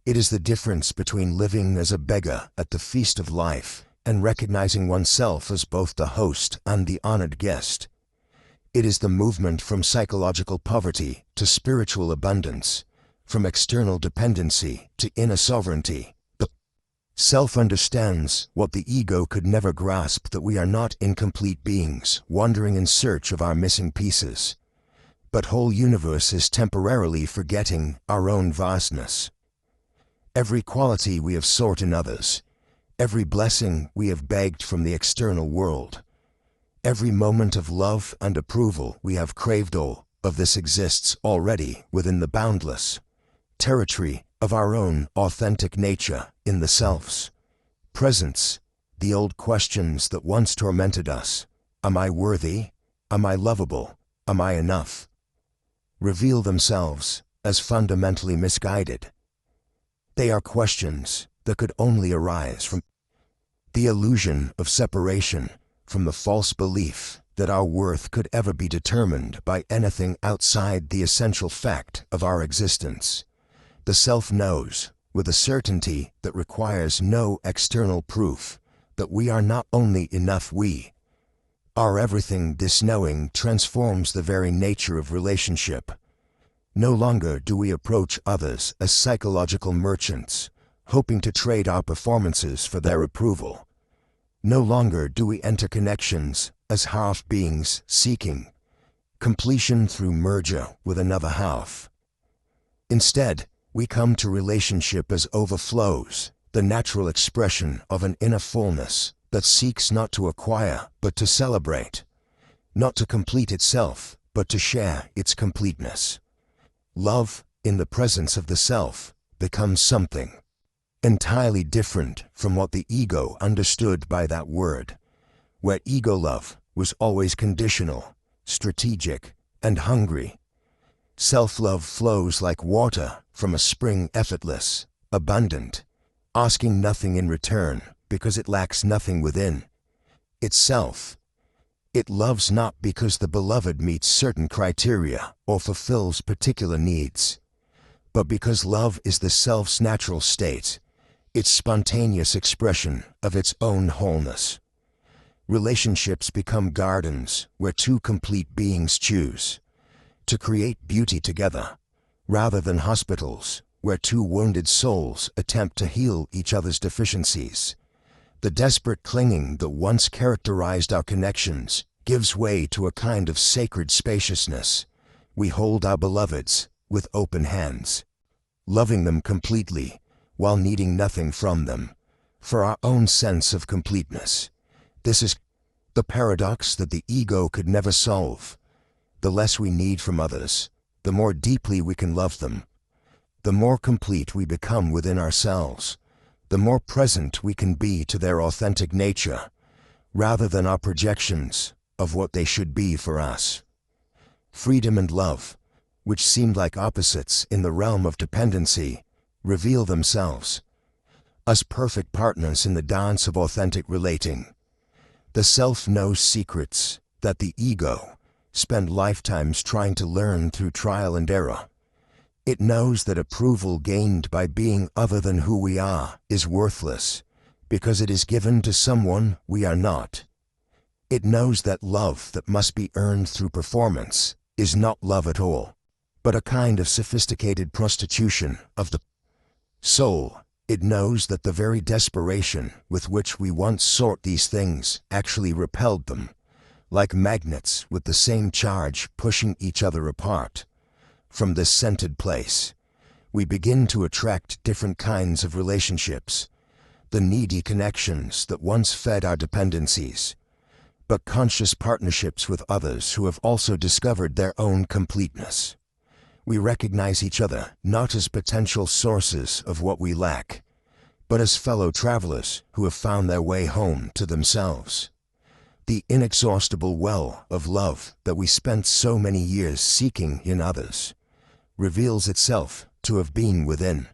It is the difference between living as a beggar at the feast of life and recognizing oneself as both the host and the honored guest. It is the movement from psychological poverty to spiritual abundance, from external dependency to inner sovereignty. The self understands what the ego could never grasp, that we are not incomplete beings wandering in search of our missing pieces, but whole universes temporarily forgetting our own vastness. Every quality we have sought in others, every blessing we have begged from the external world, every moment of love and approval we have craved, all of this exists already within the boundless territory of our own authentic nature in the selves. Presence, the old questions that once tormented us, am I worthy? Am I lovable? Am I enough? Reveal themselves as fundamentally misguided. They are questions that could only arise from the illusion of separation, from the false belief that our worth could ever be determined by anything outside the essential fact of our existence. The self knows, with a certainty that requires no external proof, that we are not only enough, we are everything. This knowing transforms the very nature of relationship. No longer do we approach others as psychological merchants, hoping to trade our performances for their approval. No longer do we enter connections as half beings seeking completion through merger with another half. Instead, we come to relationship as overflows, the natural expression of an inner fullness that seeks not to acquire but to celebrate, not to complete itself but to share its completeness. Love, in the presence of the self, becomes something entirely different from what the ego understood by that word, where ego love was always conditional, strategic, and hungry. Self-love flows like water from a spring, effortless, abundant, asking nothing in return because it lacks nothing within itself. It loves not because the beloved meets certain criteria or fulfills particular needs, but because love is the self's natural state, its spontaneous expression of its own wholeness. Relationships become gardens where two complete beings choose to create beauty together, rather than hospitals where two wounded souls attempt to heal each other's deficiencies. The desperate clinging that once characterized our connections gives way to a kind of sacred spaciousness. We hold our beloveds with open hands, loving them completely while needing nothing from them, for our own sense of completeness. This is the paradox that the ego could never solve. The less we need from others, the more deeply we can love them. The more complete we become within ourselves, the more present we can be to their authentic nature, rather than our projections of what they should be for us. Freedom and love, which seemed like opposites in the realm of dependency, reveal themselves as perfect partners in the dance of authentic relating. The self knows secrets that the ego spent lifetimes trying to learn through trial and error. It knows that approval gained by being other than who we are is worthless, because it is given to someone we are not. It knows that love that must be earned through performance is not love at all, but a kind of sophisticated prostitution of the soul. It knows that the very desperation with which we once sought these things actually repelled them, like magnets with the same charge pushing each other apart. From this scented place, We begin to attract different kinds of relationships, the needy connections that once fed our dependencies, but conscious partnerships with others who have also discovered their own completeness. We recognize each other not as potential sources of what we lack, but as fellow travelers who have found their way home to themselves. The inexhaustible well of love that we spent so many years seeking in others reveals itself to have been within.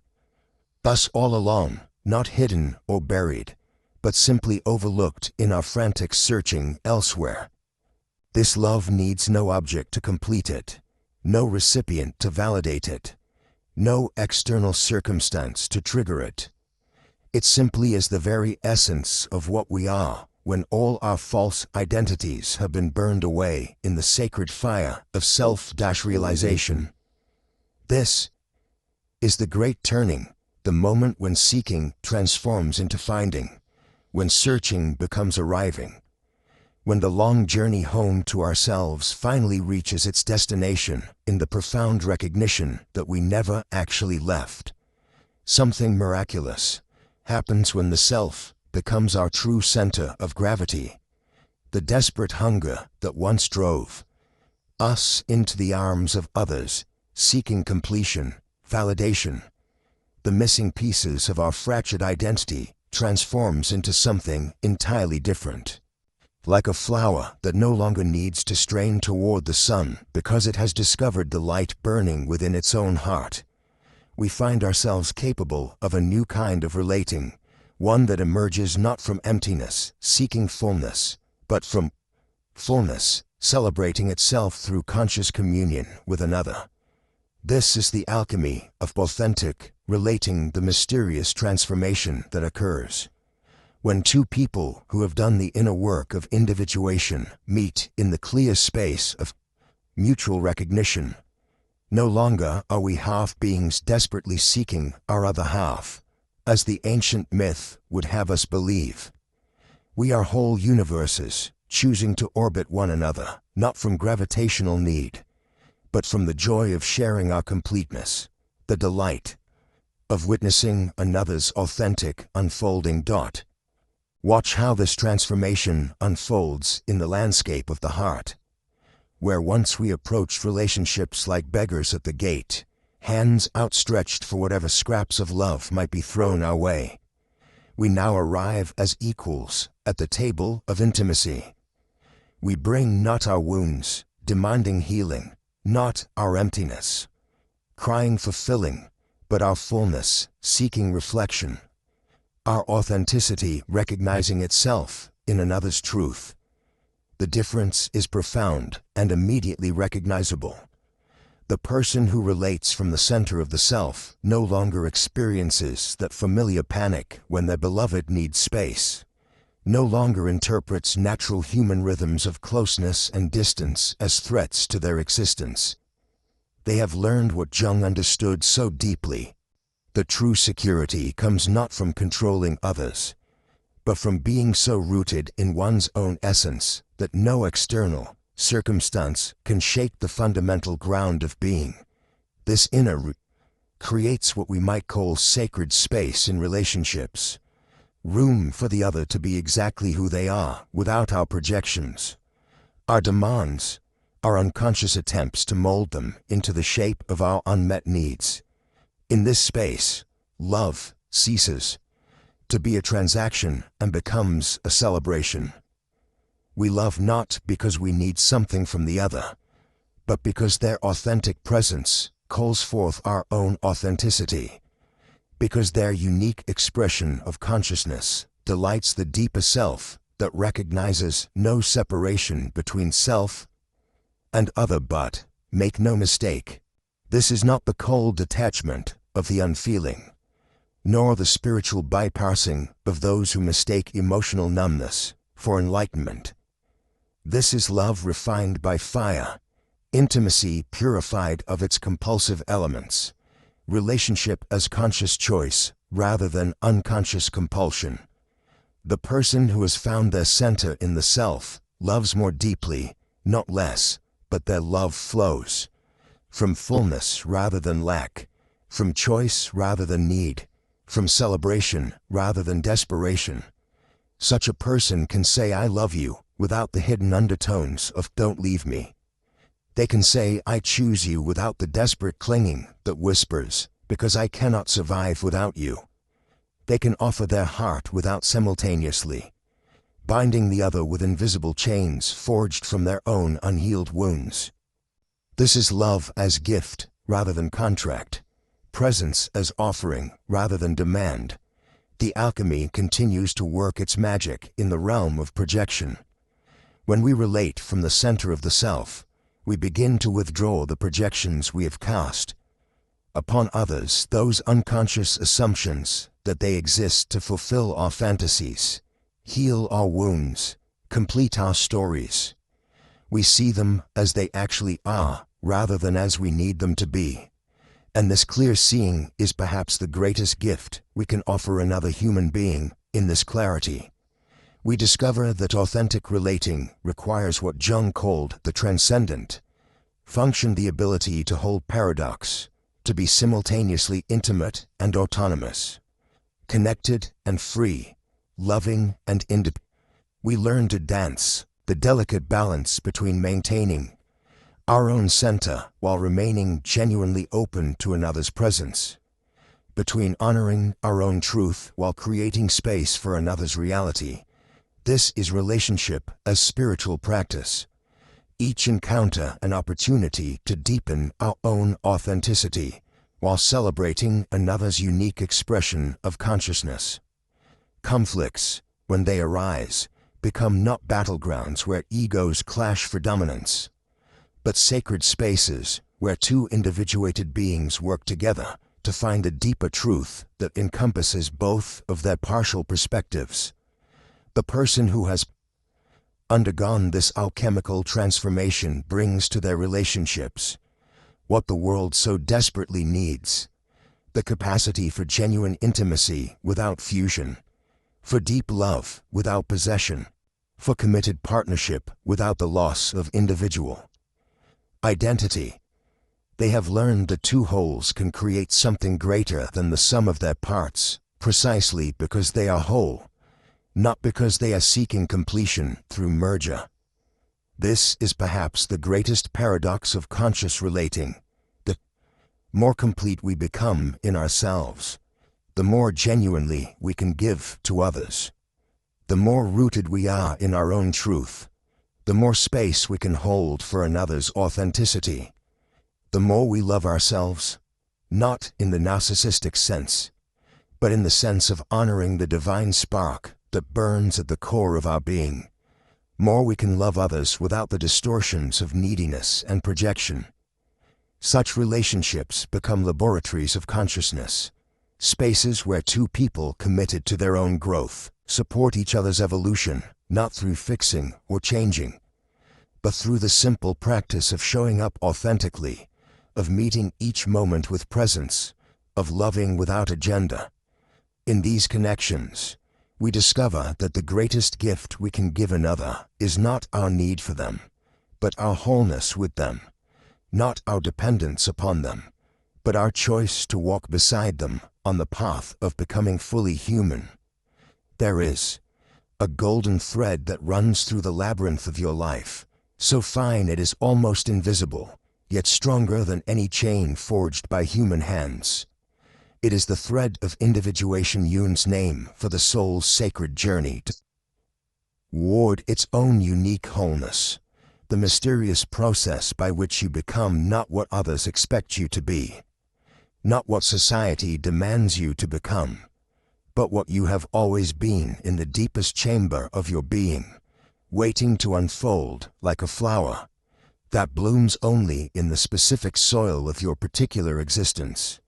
Thus all along, not hidden or buried, but simply overlooked in our frantic searching elsewhere. This love needs no object to complete it, no recipient to validate it, no external circumstance to trigger it. It simply is the very essence of what we are when all our false identities have been burned away in the sacred fire of self-realization. This is the great turning, the moment when seeking transforms into finding, when searching becomes arriving, when the long journey home to ourselves finally reaches its destination in the profound recognition that we never actually left. Something miraculous happens when the self becomes our true center of gravity. The desperate hunger that once drove us into the arms of others, seeking completion, validation, the missing pieces of our fractured identity transforms into something entirely different. Like a flower that no longer needs to strain toward the sun because it has discovered the light burning within its own heart, we find ourselves capable of a new kind of relating, one that emerges not from emptiness, seeking fullness, but from fullness, celebrating itself through conscious communion with another. This is the alchemy of authentic relating, the mysterious transformation that occurs when two people who have done the inner work of individuation meet in the clear space of mutual recognition. No longer are we half beings desperately seeking our other half, as the ancient myth would have us believe. We are whole universes, choosing to orbit one another, not from gravitational need, but from the joy of sharing our completeness, the delight of witnessing another's authentic unfolding. Watch how this transformation unfolds in the landscape of the heart. Where once we approached relationships like beggars at the gate, hands outstretched for whatever scraps of love might be thrown our way, we now arrive as equals at the table of intimacy. We bring not our wounds, demanding healing, not our emptiness, crying for filling, but our fullness, seeking reflection. Our authenticity recognizing itself in another's truth. The difference is profound and immediately recognizable. The person who relates from the center of the self no longer experiences that familiar panic when their beloved needs space, no longer interprets natural human rhythms of closeness and distance as threats to their existence. They have learned what Jung understood so deeply. The true security comes not from controlling others, but from being so rooted in one's own essence that no external circumstance can shake the fundamental ground of being. This inner root creates what we might call sacred space in relationships, room for the other to be exactly who they are without our projections, our demands, our unconscious attempts to mold them into the shape of our unmet needs. In this space, love ceases to be a transaction and becomes a celebration. We love not because we need something from the other, but because their authentic presence calls forth our own authenticity, because their unique expression of consciousness delights the deeper self that recognizes no separation between self and other. But, make no mistake, this is not the cold detachment of the unfeeling, nor the spiritual bypassing of those who mistake emotional numbness for enlightenment. This is love refined by fire, intimacy purified of its compulsive elements, relationship as conscious choice rather than unconscious compulsion. The person who has found their center in the self loves more deeply, not less, but their love flows from fullness rather than lack, from choice rather than need, from celebration rather than desperation. Such a person can say "I love you" without the hidden undertones of "don't leave me." They can say "I choose you" without the desperate clinging that whispers, "because I cannot survive without you." They can offer their heart without simultaneously binding the other with invisible chains forged from their own unhealed wounds. This is love as gift rather than contract, presence as offering rather than demand. The alchemy continues to work its magic in the realm of projection. When we relate from the center of the self, we begin to withdraw the projections we have cast upon others, those unconscious assumptions that they exist to fulfill our fantasies, heal our wounds, complete our stories. We see them as they actually are, rather than as we need them to be. And this clear seeing is perhaps the greatest gift we can offer another human being. In this clarity, we discover that authentic relating requires what Jung called the transcendent function, the ability to hold paradox, to be simultaneously intimate and autonomous, connected and free, loving and independent. We learn to dance the delicate balance between maintaining our own center while remaining genuinely open to another's presence, between honoring our own truth while creating space for another's reality. This is relationship as spiritual practice, each encounter an opportunity to deepen our own authenticity while celebrating another's unique expression of consciousness. Conflicts, when they arise, become not battlegrounds where egos clash for dominance, but sacred spaces where two individuated beings work together to find the deeper truth that encompasses both of their partial perspectives. The person who has undergone this alchemical transformation brings to their relationships what the world so desperately needs: the capacity for genuine intimacy without fusion, for deep love without possession, for committed partnership without the loss of individual identity. They have learned that two wholes can create something greater than the sum of their parts, precisely because they are whole, not because they are seeking completion through merger. This is perhaps the greatest paradox of conscious relating. The more complete we become in ourselves, the more genuinely we can give to others. The more rooted we are in our own truth, the more space we can hold for another's authenticity. The more we love ourselves, not in the narcissistic sense, but in the sense of honoring the divine spark that burns at the core of our being, more we can love others without the distortions of neediness and projection. Such relationships become laboratories of consciousness, spaces where two people committed to their own growth support each other's evolution, not through fixing or changing, but through the simple practice of showing up authentically, of meeting each moment with presence, of loving without agenda. In these connections, we discover that the greatest gift we can give another is not our need for them, but our wholeness with them, not our dependence upon them, but our choice to walk beside them on the path of becoming fully human. There is a golden thread that runs through the labyrinth of your life, so fine it is almost invisible, yet stronger than any chain forged by human hands. It is the thread of individuation, Jung's name for the soul's sacred journey toward its own unique wholeness, the mysterious process by which you become not what others expect you to be, not what society demands you to become, but what you have always been in the deepest chamber of your being, waiting to unfold like a flower that blooms only in the specific soil of your particular existence.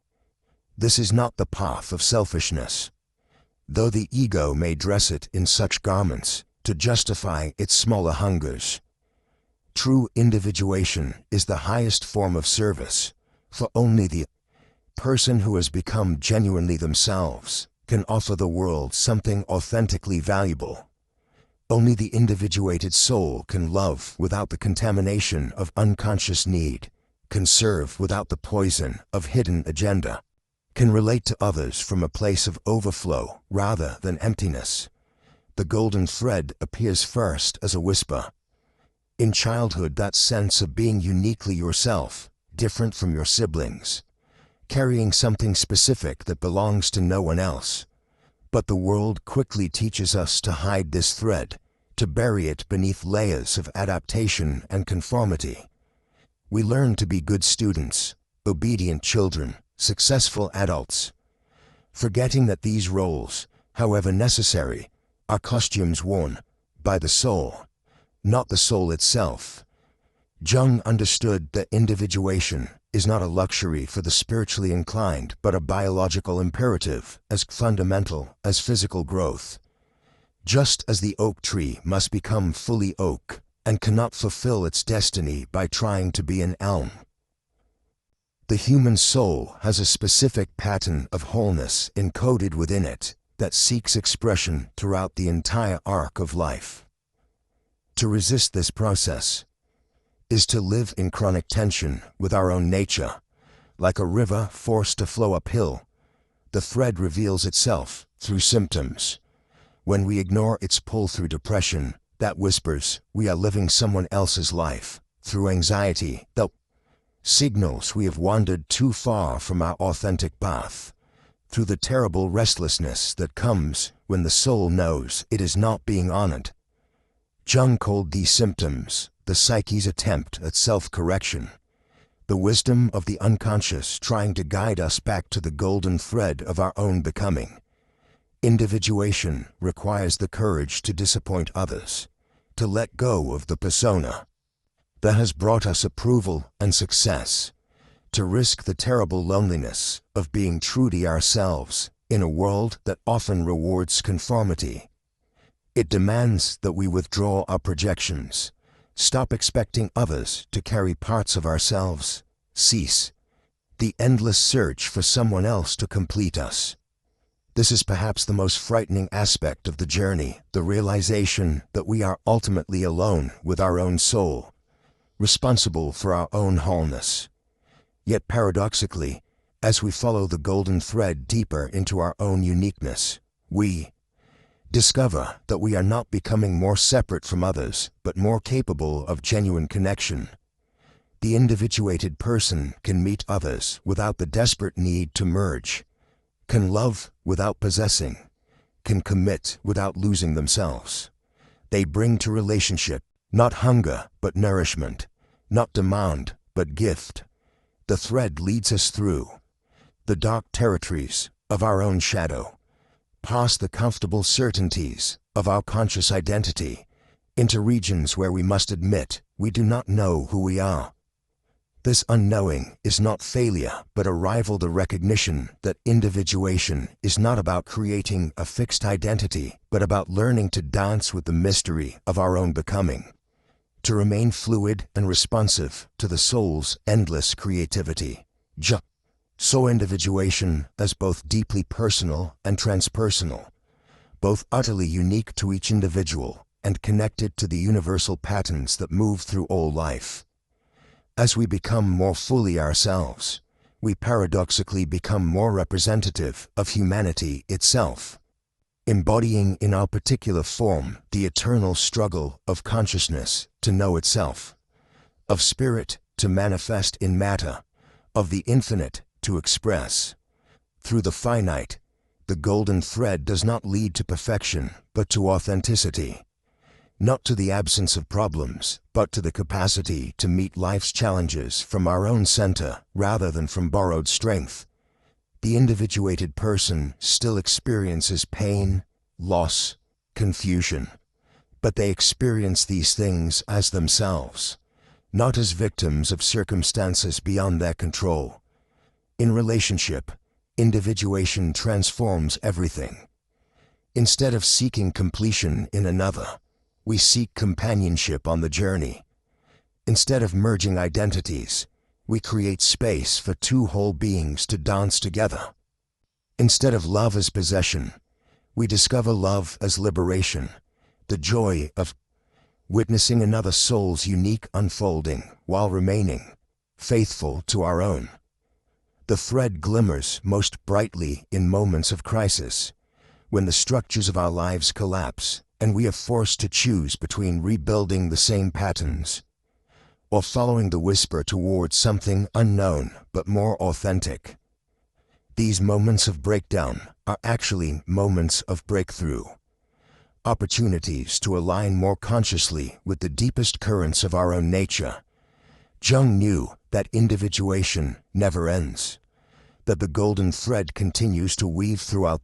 This is not the path of selfishness, though the ego may dress it in such garments to justify its smaller hungers. True individuation is the highest form of service, for only the person who has become genuinely themselves can offer the world something authentically valuable. Only the individuated soul can love without the contamination of unconscious need, can serve without the poison of hidden agenda. can relate to others from a place of overflow rather than emptiness. The golden thread appears first as a whisper. In childhood, that sense of being uniquely yourself, different from your siblings, carrying something specific that belongs to no one else. But the world quickly teaches us to hide this thread, to bury it beneath layers of adaptation and conformity. We learn to be good students, obedient children, successful adults, forgetting that these roles, however necessary, are costumes worn by the soul, not the soul itself. Jung understood that individuation is not a luxury for the spiritually inclined, but a biological imperative as fundamental as physical growth. Just as the oak tree must become fully oak and cannot fulfill its destiny by trying to be an elm, the human soul has a specific pattern of wholeness encoded within it that seeks expression throughout the entire arc of life. To resist this process is to live in chronic tension with our own nature. Like a river forced to flow uphill, the thread reveals itself through symptoms. When we ignore its pull through depression, that whispers we are living someone else's life, through anxiety, that signals we have wandered too far from our authentic path, through the terrible restlessness that comes when the soul knows it is not being honored. Jung called these symptoms the psyche's attempt at self-correction, the wisdom of the unconscious trying to guide us back to the golden thread of our own becoming. Individuation requires the courage to disappoint others, to let go of the persona that has brought us approval and success, to risk the terrible loneliness of being true to ourselves in a world that often rewards conformity. It demands that we withdraw our projections, stop expecting others to carry parts of ourselves, cease the endless search for someone else to complete us. This is perhaps the most frightening aspect of the journey, the realization that we are ultimately alone with our own soul, responsible for our own wholeness. Yet paradoxically, as we follow the golden thread deeper into our own uniqueness, we discover that we are not becoming more separate from others, but more capable of genuine connection. The individuated person can meet others without the desperate need to merge, can love without possessing, can commit without losing themselves. They bring to relationship not hunger but nourishment, not demand but gift. The thread leads us through the dark territories of our own shadow, past the comfortable certainties of our conscious identity, into regions where we must admit we do not know who we are. This unknowing is not failure, but arrival, the recognition that individuation is not about creating a fixed identity, but about learning to dance with the mystery of our own becoming, to remain fluid and responsive to the soul's endless creativity. So individuation as both deeply personal and transpersonal, both utterly unique to each individual and connected to the universal patterns that move through all life. As we become more fully ourselves, we paradoxically become more representative of humanity itself, embodying in our particular form the eternal struggle of consciousness to know itself, of spirit to manifest in matter, of the infinite to express. Through the finite, the golden thread does not lead to perfection, but to authenticity. Not to the absence of problems, but to the capacity to meet life's challenges from our own center rather than from borrowed strength. The individuated person still experiences pain, loss, confusion, but they experience these things as themselves, not as victims of circumstances beyond their control. In relationship, individuation transforms everything. Instead of seeking completion in another, we seek companionship on the journey. Instead of merging identities, we create space for two whole beings to dance together. Instead of love as possession, we discover love as liberation, the joy of witnessing another soul's unique unfolding while remaining faithful to our own. The thread glimmers most brightly in moments of crisis, when the structures of our lives collapse and we are forced to choose between rebuilding the same patterns or following the whisper towards something unknown but more authentic. These moments of breakdown are actually moments of breakthrough, opportunities to align more consciously with the deepest currents of our own nature. Jung knew that individuation never ends, that the golden thread continues to weave throughout,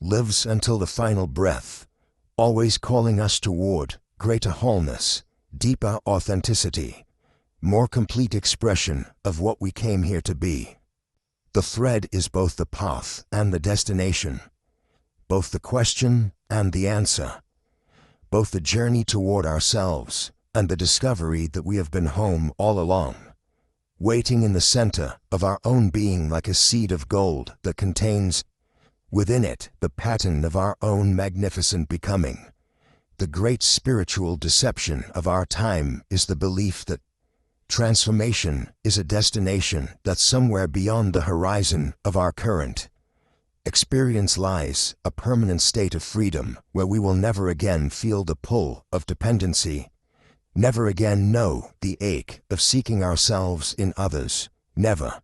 lives until the final breath, always calling us toward greater wholeness, deeper authenticity, more complete expression of what we came here to be. The thread is both the path and the destination, both the question and the answer, both the journey toward ourselves and the discovery that we have been home all along, waiting in the center of our own being like a seed of gold that contains within it the pattern of our own magnificent becoming. The great spiritual deception of our time is the belief that transformation is a destination that's somewhere beyond the horizon of our current experience lies, a permanent state of freedom where we will never again feel the pull of dependency, never again know the ache of seeking ourselves in others, never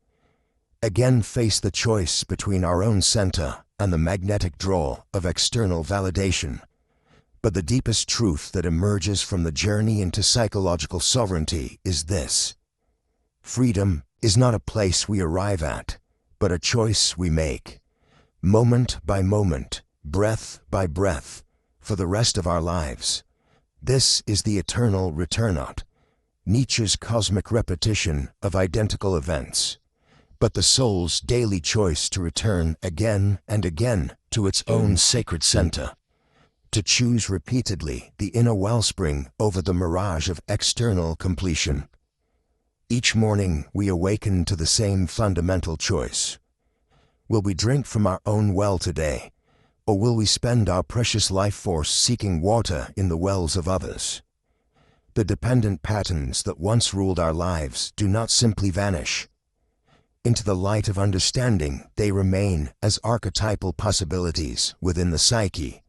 again face the choice between our own center and the magnetic draw of external validation. But the deepest truth that emerges from the journey into psychological sovereignty is this: freedom is not a place we arrive at, but a choice we make, moment by moment, breath by breath, for the rest of our lives. This is the eternal returnat, Nietzsche's cosmic repetition of identical events, but the soul's daily choice to return again and again to its own sacred center, to choose repeatedly the inner wellspring over the mirage of external completion. Each morning we awaken to the same fundamental choice. Will we drink from our own well today, or will we spend our precious life force seeking water in the wells of others? The dependent patterns that once ruled our lives do not simply vanish. Into the light of understanding, they remain as archetypal possibilities within the psyche,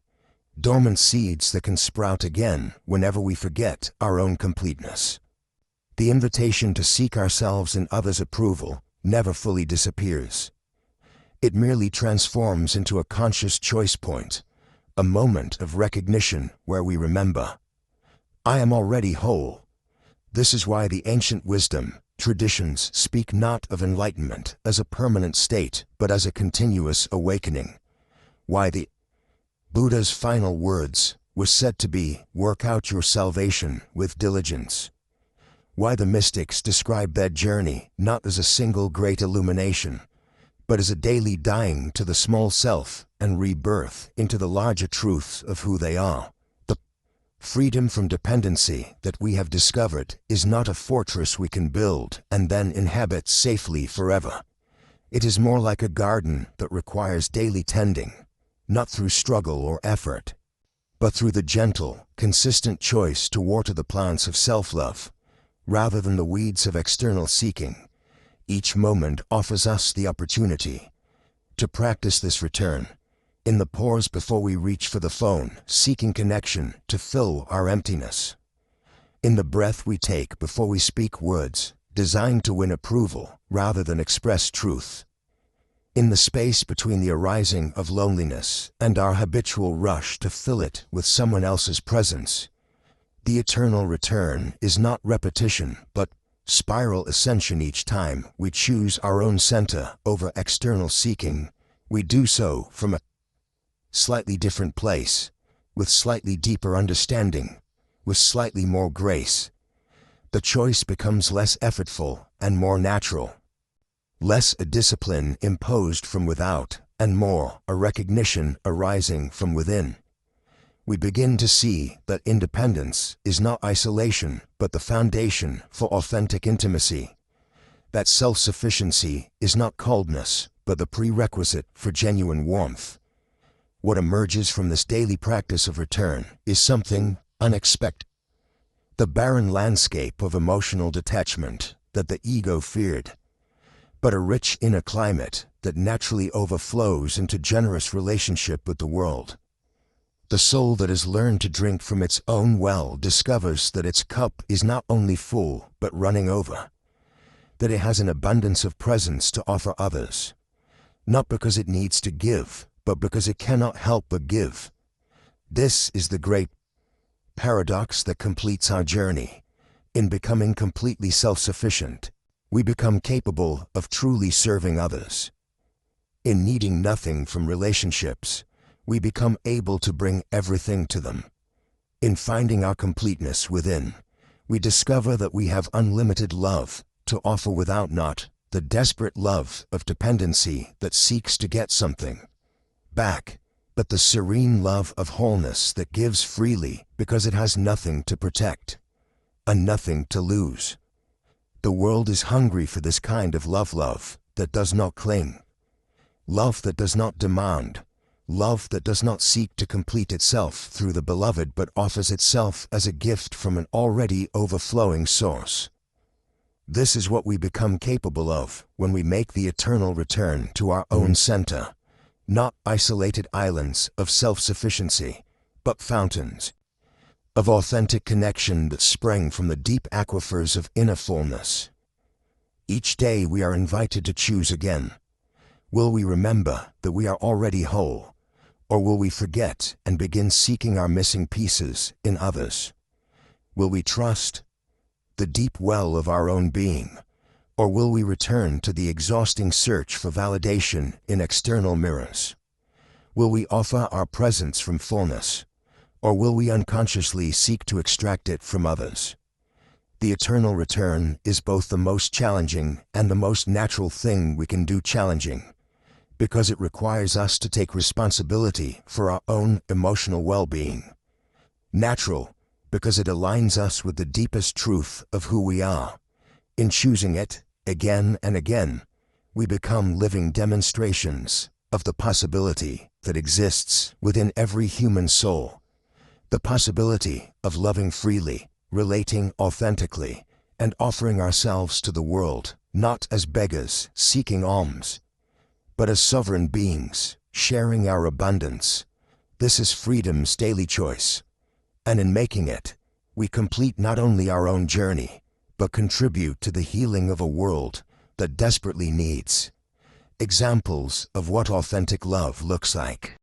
dormant seeds that can sprout again whenever we forget our own completeness. The invitation to seek ourselves in others' approval never fully disappears. It merely transforms into a conscious choice point, a moment of recognition where we remember, I am already whole. This is why the ancient wisdom traditions speak not of enlightenment as a permanent state, but as a continuous awakening. Why the Buddha's final words were said to be, work out your salvation with diligence. Why the mystics describe that journey not as a single great illumination, but as a daily dying to the small self and rebirth into the larger truths of who they are. The freedom from dependency that we have discovered is not a fortress we can build and then inhabit safely forever. It is more like a garden that requires daily tending, not through struggle or effort, but through the gentle, consistent choice to water the plants of self-love, rather than the weeds of external seeking. Each moment offers us the opportunity to practice this return, in the pause before we reach for the phone, seeking connection to fill our emptiness. In the breath we take before we speak words designed to win approval rather than express truth. In the space between the arising of loneliness and our habitual rush to fill it with someone else's presence. The eternal return is not repetition, but spiral ascension. Each time we choose our own center over external seeking, we do so from a slightly different place, with slightly deeper understanding, with slightly more grace. The choice becomes less effortful and more natural, less a discipline imposed from without, and more a recognition arising from within. We begin to see that independence is not isolation, but the foundation for authentic intimacy. That self-sufficiency is not coldness, but the prerequisite for genuine warmth. What emerges from this daily practice of return is something unexpected. The barren landscape of emotional detachment that the ego feared but a rich inner climate that naturally overflows into generous relationship with the world. The soul that has learned to drink from its own well discovers that its cup is not only full but running over, that it has an abundance of presence to offer others, not because it needs to give, but because it cannot help but give. This is the great paradox that completes our journey. In becoming completely self-sufficient, we become capable of truly serving others. In needing nothing from relationships, we become able to bring everything to them. In finding our completeness within, we discover that we have unlimited love to offer without not the desperate love of dependency that seeks to get something back, but the serene love of wholeness that gives freely because it has nothing to protect and nothing to lose. The world is hungry for this kind of love that does not cling, love that does not demand, love that does not seek to complete itself through the beloved but offers itself as a gift from an already overflowing source. This is what we become capable of when we make the eternal return to our own center, not isolated islands of self-sufficiency, but fountains of authentic connection that spring from the deep aquifers of inner fullness. Each day we are invited to choose again. Will we remember that we are already whole, or will we forget and begin seeking our missing pieces in others? Will we trust the deep well of our own being, or will we return to the exhausting search for validation in external mirrors? Will we offer our presence from fullness, or will we unconsciously seek to extract it from others? The eternal return is both the most challenging and the most natural thing we can do. Challenging, because it requires us to take responsibility for our own emotional well-being. Natural, because it aligns us with the deepest truth of who we are. In choosing it, again and again, we become living demonstrations of the possibility that exists within every human soul. The possibility of loving freely, relating authentically, and offering ourselves to the world, not as beggars seeking alms, but as sovereign beings, sharing our abundance. This is freedom's daily choice. And in making it, we complete not only our own journey, but contribute to the healing of a world that desperately needs examples of what authentic love looks like.